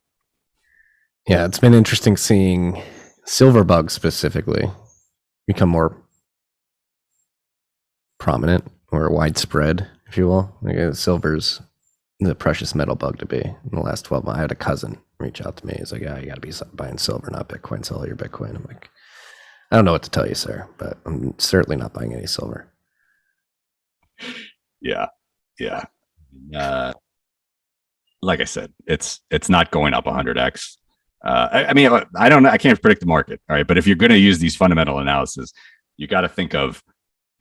Yeah, it's been interesting seeing silver bugs specifically become more prominent or widespread, if you will. Like silver's the precious metal bug to be in the last 12 months. I had a cousin reach out to me. He's like, "Yeah, you got to be buying silver, not Bitcoin. Sell all your Bitcoin." I'm like, "I don't know what to tell you, sir, but I'm certainly not buying any silver." Yeah. Like I said, it's not going up 100x. I mean, I don't know. I can't predict the market. All right. But if you're going to use these fundamental analysis, you got to think of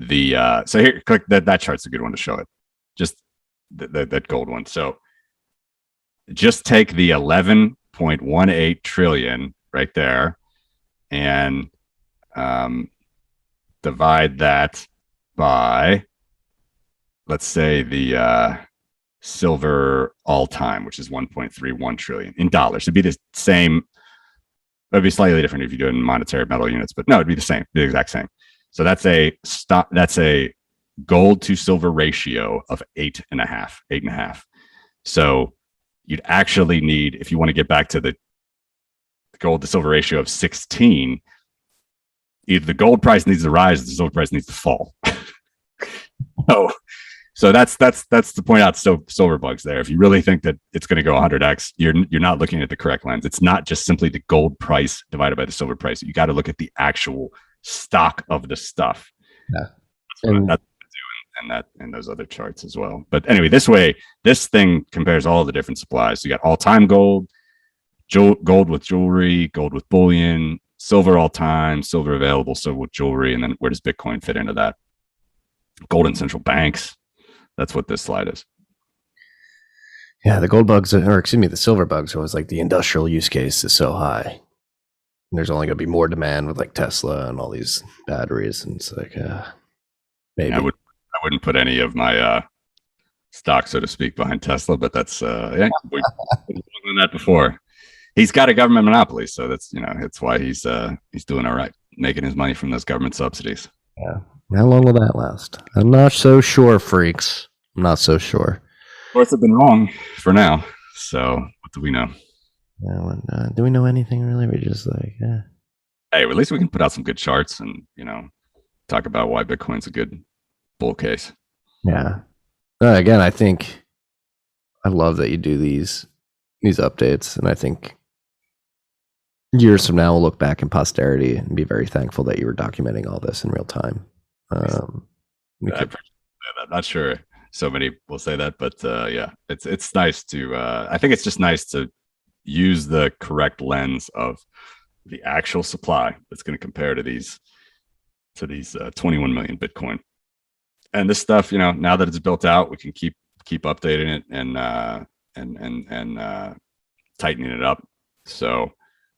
the, so here, click that chart's a good one to show it. Just that gold one. So just take the 11.18 trillion right there and divide that by, let's say the silver all time, which is 1.31 trillion in dollars. It'd be the same. It'd be slightly different if you do it in monetary metal units, but no, it'd be the same, the exact same. So that's a gold to silver ratio of 8.5. So you'd actually need, if you want to get back to the gold to silver ratio of 16, either the gold price needs to rise or the silver price needs to fall. So that's the point out silver bugs there. If you really think that it's going to go 100x, you're not looking at the correct lens. It's not just simply the gold price divided by the silver price. You got to look at the actual stock of the stuff. Yeah. That's and those other charts as well. But anyway, this thing compares all the different supplies. So you got all-time gold, gold with jewelry, gold with bullion, silver all-time, silver available, silver with jewelry, and then where does Bitcoin fit into that? Gold in central banks. That's what this slide is. Yeah, the gold bugs, the silver bugs, are always like the industrial use case is so high. there's only going to be more demand with like Tesla and all these batteries, and it's like maybe I wouldn't put any of my stock, so to speak, behind Tesla, but that's we've done that before. He's got a government monopoly, so that's it's why he's doing all right, making his money from those government subsidies. Yeah. How long will that last? I'm not so sure, freaks. I'm not so sure. Of course, I've been wrong for now. So what do we know? Yeah, do we know anything really? We're just like, yeah. Hey, at least we can put out some good charts and talk about why Bitcoin's a good bull case. Yeah. Again, I think I love that you do these updates, and I think years from now we'll look back in posterity and be very thankful that you were documenting all this in real time. I'm not sure so many will say that, but yeah, it's nice to. I think it's just nice to use the correct lens of the actual supply that's going to compare to these 21 million Bitcoin. And this stuff, now that it's built out, we can keep updating it and tightening it up. So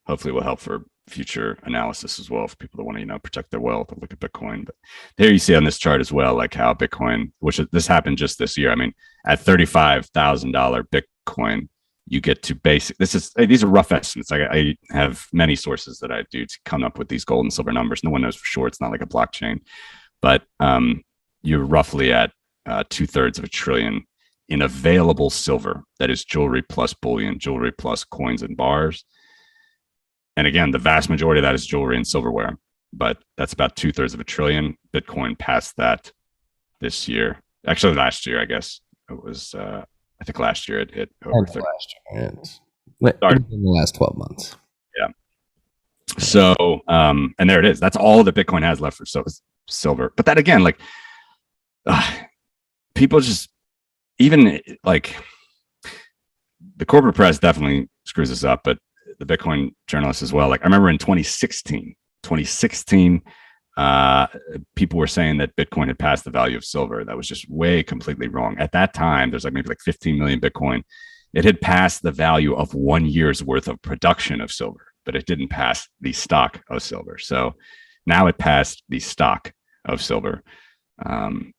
hopefully it will help for future analysis as well for people that want to, protect their wealth and look at Bitcoin. But here you see on this chart as well, like how Bitcoin, this happened just this year. I mean, at $35,000 Bitcoin, you get to these are rough estimates. I have many sources that I do to come up with these gold and silver numbers. No one knows for sure. It's not like a blockchain, but you're roughly at 2/3 of a trillion in available silver. That is jewelry plus bullion, jewelry plus coins and bars. And again, the vast majority of that is jewelry and silverware, but that's about 2/3 of a trillion. Bitcoin passed that this year. Actually, last year, I guess it was. I think last year it hit over 30. In the last 12 months. Yeah. So, and there it is. That's all that Bitcoin has left for silver. But that again, like, people just, even like the corporate press definitely screws this up, but the Bitcoin journalists as well. Like I remember in 2016, people were saying that Bitcoin had passed the value of silver. That was just way completely wrong. At that time, there's maybe 15 million Bitcoin. It had passed the value of 1 year's worth of production of silver, but it didn't pass the stock of silver. So now it passed the stock of silver.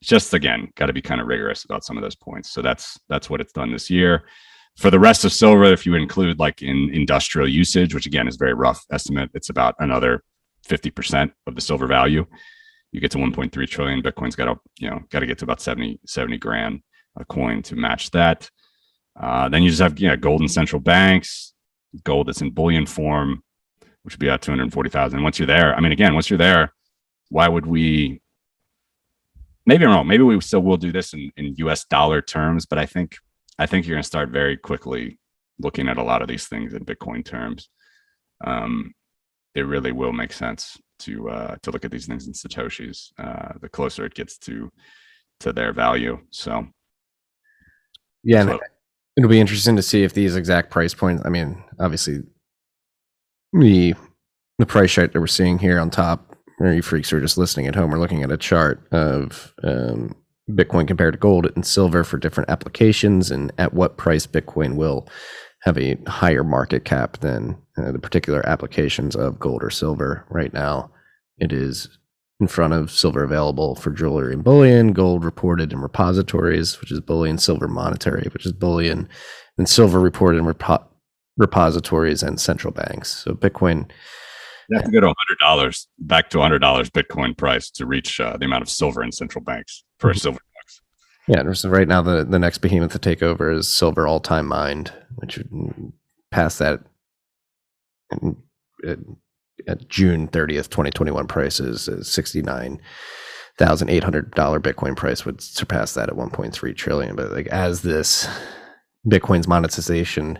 Just again, got to be kind of rigorous about some of those points. So that's what it's done this year. For the rest of silver, if you include like in industrial usage, which again is very rough estimate, it's about another 50% of the silver value. You get to 1.3 trillion. Bitcoin's got to get to about 70 grand a coin to match that. Then you just have gold and central banks, gold that's in bullion form, which would be about 240,000. Once you're there, once you're there, why would we? Maybe I'm wrong. Maybe we still will do this in US dollar terms, but I think you're going to start very quickly looking at a lot of these things in Bitcoin terms. It really will make sense to look at these things in Satoshis the closer it gets to their value. So yeah, it'll be interesting to see if these exact price points. I mean, obviously, the price chart that we're seeing here on top. Or you freaks who are just listening at home, we're looking at a chart of Bitcoin compared to gold and silver for different applications, and at what price Bitcoin will have a higher market cap than the particular applications of gold or silver. Right now, it is in front of silver available for jewelry and bullion, gold reported in repositories, which is bullion, silver monetary, which is bullion, and silver reported in repositories and central banks. So Bitcoin... You have to go to $100, back to $100 Bitcoin price to reach the amount of silver in central banks for a silver box. Yeah, so right now the next behemoth to take over is silver all-time mined, which would pass that at June 30th, 2021 prices, $69,800 Bitcoin price would surpass that at 1.3 trillion. But like as this Bitcoin's monetization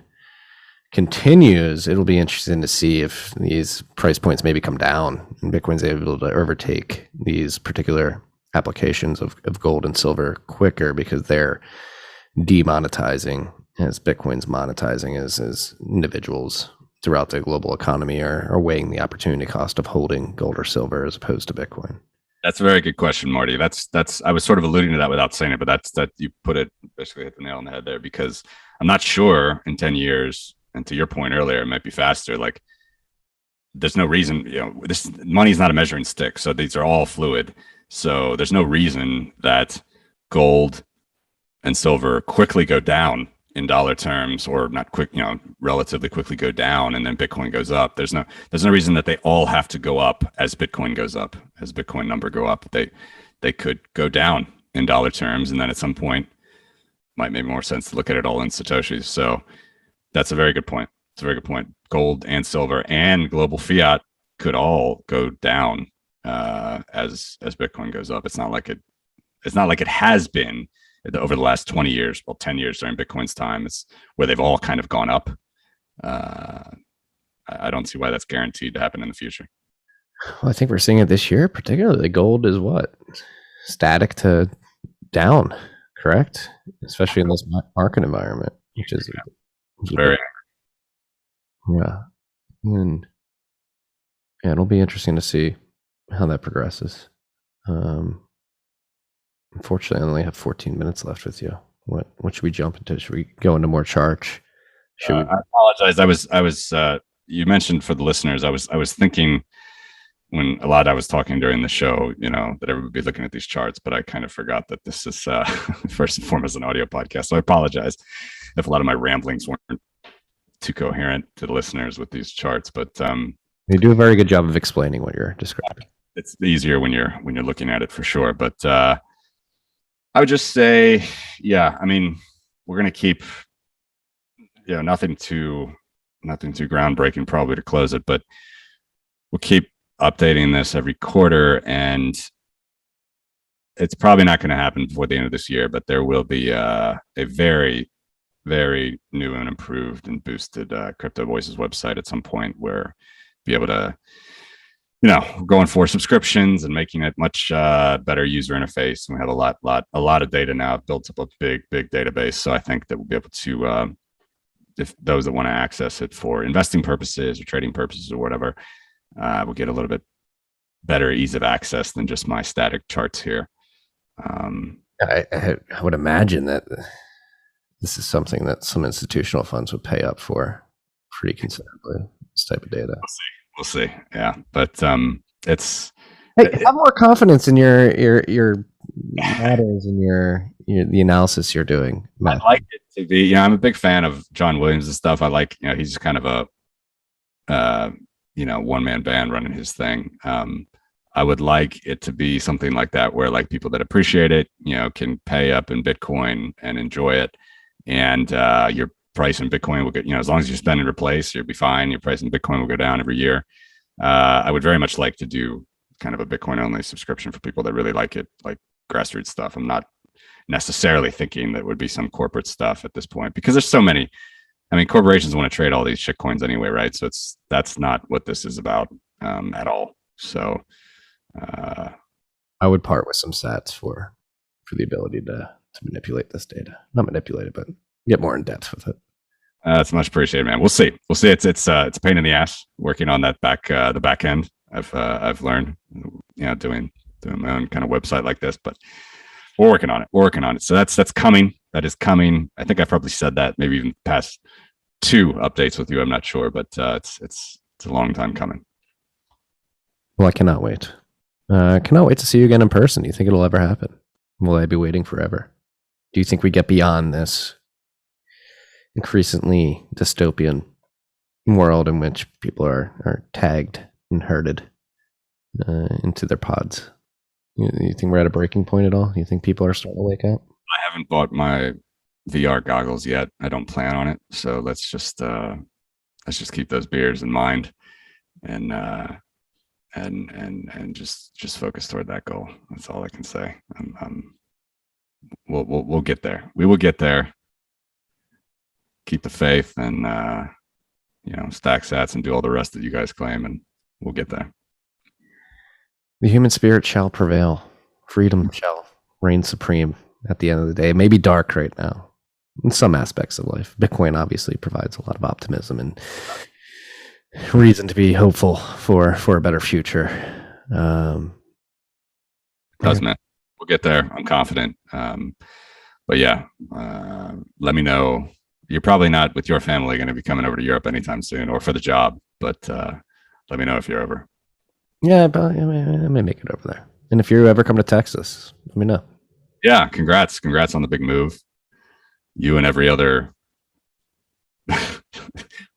continues, it'll be interesting to see if these price points maybe come down and Bitcoin's able to overtake these particular applications of gold and silver quicker because they're demonetizing as Bitcoin's monetizing as individuals throughout the global economy are weighing the opportunity cost of holding gold or silver as opposed to Bitcoin. That's a very good question, Marty. That's I was sort of alluding to that without saying it, but that you put it, basically hit the nail on the head there, because I'm not sure in 10 years, and to your point earlier, it might be faster. Like there's no reason, this money is not a measuring stick. So these are all fluid. So there's no reason that gold and silver quickly go down in dollar terms, or not quick, relatively quickly go down, and then Bitcoin goes up. There's no reason that they all have to go up as Bitcoin goes up, as Bitcoin number go up. They could go down in dollar terms, and then at some point might make more sense to look at it all in Satoshis. So that's a very good point. It's a very good point. Gold and silver and global fiat could all go down as Bitcoin goes up. It's not like it has been over the last 20 years, 10 years during Bitcoin's time. It's where they've all kind of gone up. I don't see why that's guaranteed to happen in the future. Well, I think we're seeing it this year, particularly. Gold is what? Static to down, correct? Especially in this market environment, which is very, yeah. And yeah, it'll be interesting to see how that progresses. Unfortunately, I only have 14 minutes left with you. What should we jump into? Should we go into more charts? Should we? I apologize. I was you mentioned, for the listeners, I was thinking when I was talking during the show, that everybody would be looking at these charts, but I kind of forgot that this is first and foremost an audio podcast. So I apologize if a lot of my ramblings weren't too coherent to the listeners with these charts, but you do a very good job of explaining what you're describing. It's easier when you're looking at it, for sure. But I would just say, yeah, I mean, we're going to keep, nothing too groundbreaking probably to close it, but we'll keep updating this every quarter, and it's probably not going to happen before the end of this year, but there will be a very, very new and improved and boosted Crypto Voices website at some point, where be able to, going for subscriptions and making it much better user interface. And we have a lot of data now, built up a big database. So I think that we'll be able to, if those that want to access it for investing purposes or trading purposes or whatever, we'll get a little bit better ease of access than just my static charts here. I would imagine that this is something that some institutional funds would pay up for pretty considerably, this type of data. We'll see. Yeah. But it's, have more confidence in your models and the analysis you're doing, Matt. I like it to be, I'm a big fan of John Williams and stuff. I like, he's kind of a one-man band running his thing. I would like it to be something like that, where like people that appreciate it, can pay up in Bitcoin and enjoy it. And your price in Bitcoin will get, as long as you spend and replace, you'll be fine. Your price in Bitcoin will go down every year. I would very much like to do kind of a Bitcoin only subscription for people that really like it, like grassroots stuff. I'm not necessarily thinking that would be some corporate stuff at this point, because there's so many. I mean, corporations want to trade all these shit coins anyway, right? So that's not what this is about at all. So I would part with some sats for the ability to manipulate this data. Not manipulate it, but get more in depth with it. That's much appreciated, man. We'll see. It's a pain in the ass working on that the back end. I've learned, doing my own kind of website like this, but we're working on it. So that's coming. That is coming. I think I probably said that maybe even past 2 updates with you. I'm not sure, but it's a long time coming. Well, I cannot wait. I cannot wait to see you again in person. Do you think it'll ever happen? Will I be waiting forever? Do you think we get beyond this increasingly dystopian world in which people are tagged and herded into their pods? You think we're at a breaking point at all? You think people are starting to wake up? I haven't bought my VR goggles yet. I don't plan on it. So let's just keep those beers in mind, and just focus toward that goal. That's all I can say. We'll get there. We will get there. Keep the faith, and stack sats and do all the rest that you guys claim, and we'll get there. The human spirit shall prevail. Freedom shall reign supreme at the end of the day. It may be dark right now in some aspects of life. Bitcoin obviously provides a lot of optimism and reason to be hopeful for a better future. Does, man. We'll get there. I'm confident. But yeah, let me know. You're probably not with your family going to be coming over to Europe anytime soon, or for the job, but Let me know if you're over. Yeah, but I may make it over there. And if you ever come to Texas, let me know. Yeah, congrats on the big move. You and every other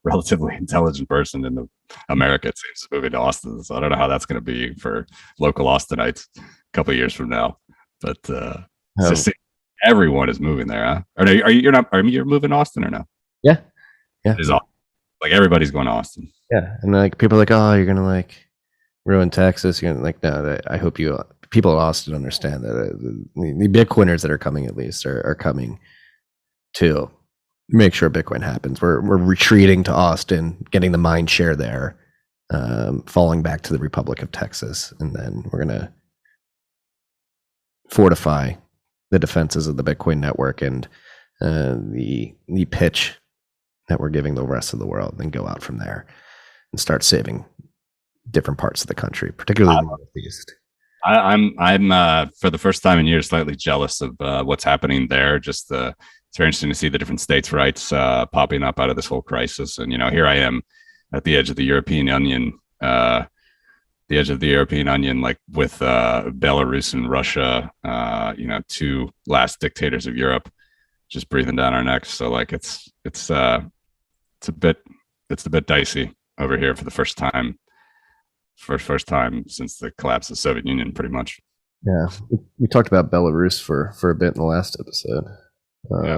relatively intelligent person in America, it seems, moving to Austin. So I don't know how that's going to be for local Austinites a couple of years from now. But everyone is moving there, huh? You're moving to Austin or no? Yeah. It's all, like everybody's going to Austin. Yeah, and like people are like, oh, you're gonna like ruin Texas. You're gonna like, no. I hope people in Austin understand that the Bitcoiners that are coming at least are coming to make sure Bitcoin happens. We're retreating to Austin, getting the mind share there, falling back to the Republic of Texas, and then we're gonna fortify the defenses of the Bitcoin network and the pitch that we're giving the rest of the world, and go out from there and start saving different parts of the country, particularly the Northeast. I'm for the first time in years slightly jealous of what's happening there. It's very interesting to see the different states' rights popping up out of this whole crisis. And here I am at the edge of the European Union, like with Belarus and Russia, two last dictators of Europe, just breathing down our necks. So like it's a bit dicey over here for the first time since the collapse of the Soviet Union, pretty much. Yeah, we talked about Belarus for a bit in the last episode. It's going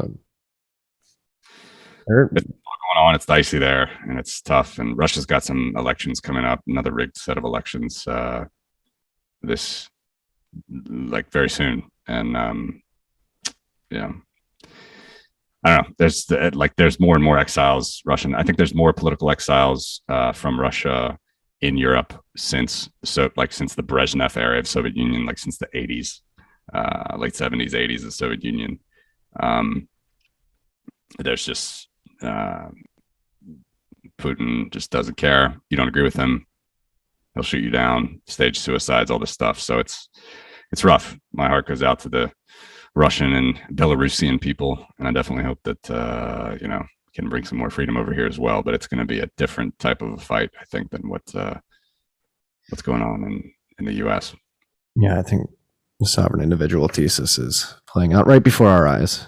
on. It's dicey there, and it's tough. And Russia's got some elections coming up, another rigged set of elections this like very soon. And I don't know. There's more and more exiles, Russian. I think there's more political exiles from Russia in Europe since the Brezhnev era of Soviet Union, like since the 80s, late 70s, 80s of Soviet Union. There's just Putin just doesn't care. You don't agree with him, he'll shoot you down, stage suicides, all this stuff. So it's rough. My heart goes out to the Russian and Belarusian people, and I definitely hope that can bring some more freedom over here as well. But it's going to be a different type of a fight, I think, than what's going on in the U.S. Yeah, I think the sovereign individual thesis is playing out right before our eyes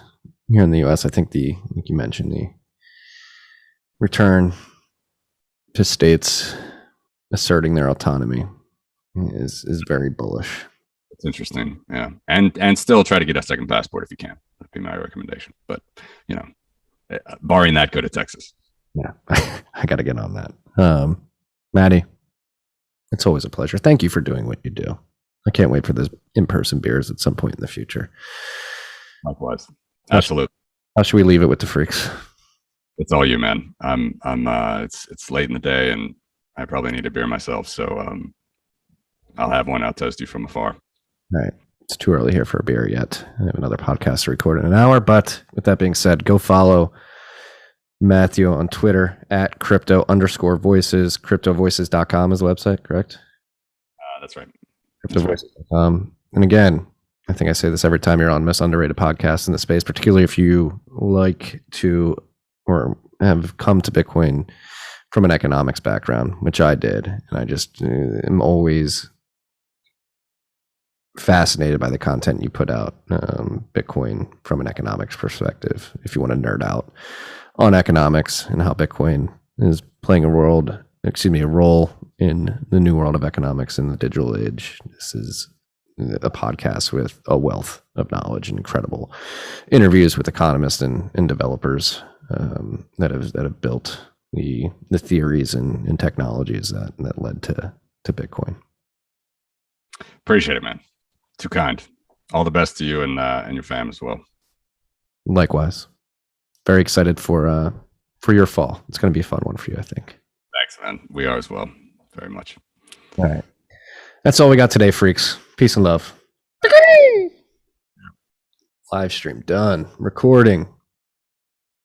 here in the U.S. I think like you mentioned, the return to states asserting their autonomy is very bullish. It's interesting, yeah, and still try to get a second passport if you can. That'd be my recommendation. But barring that, go to Texas. Yeah, I got to get on that. Matty, it's always a pleasure. Thank you for doing what you do. I can't wait for those in-person beers at some point in the future. Likewise, absolutely. How should we leave it with the freaks? It's all you, man. It's late in the day, and I probably need a beer myself. So I'll have one. I'll toast you from afar. All right. It's too early here for a beer yet. I have another podcast to record in an hour. But with that being said, go follow Matthew on Twitter at crypto_voices. Cryptovoices.com is the website, correct? That's right. Cryptovoices.com. And again, I think I say this every time you're on Most Underrated Podcasts in the space, particularly if you like to or have come to Bitcoin from an economics background, which I did. And I just am always fascinated by the content you put out, Bitcoin from an economics perspective. If you want to nerd out on economics and how Bitcoin is playing a role in the new world of economics in the digital age, this is a podcast with a wealth of knowledge and incredible interviews with economists and developers that have built the theories and technologies that led to Bitcoin. Appreciate it, man. Too kind. All the best to you and your fam as well. Likewise. Very excited for your fall. It's going to be a fun one for you, I think. Thanks, man. We are as well. Very much. All right. That's all we got today, freaks. Peace and love. Live stream done. Recording.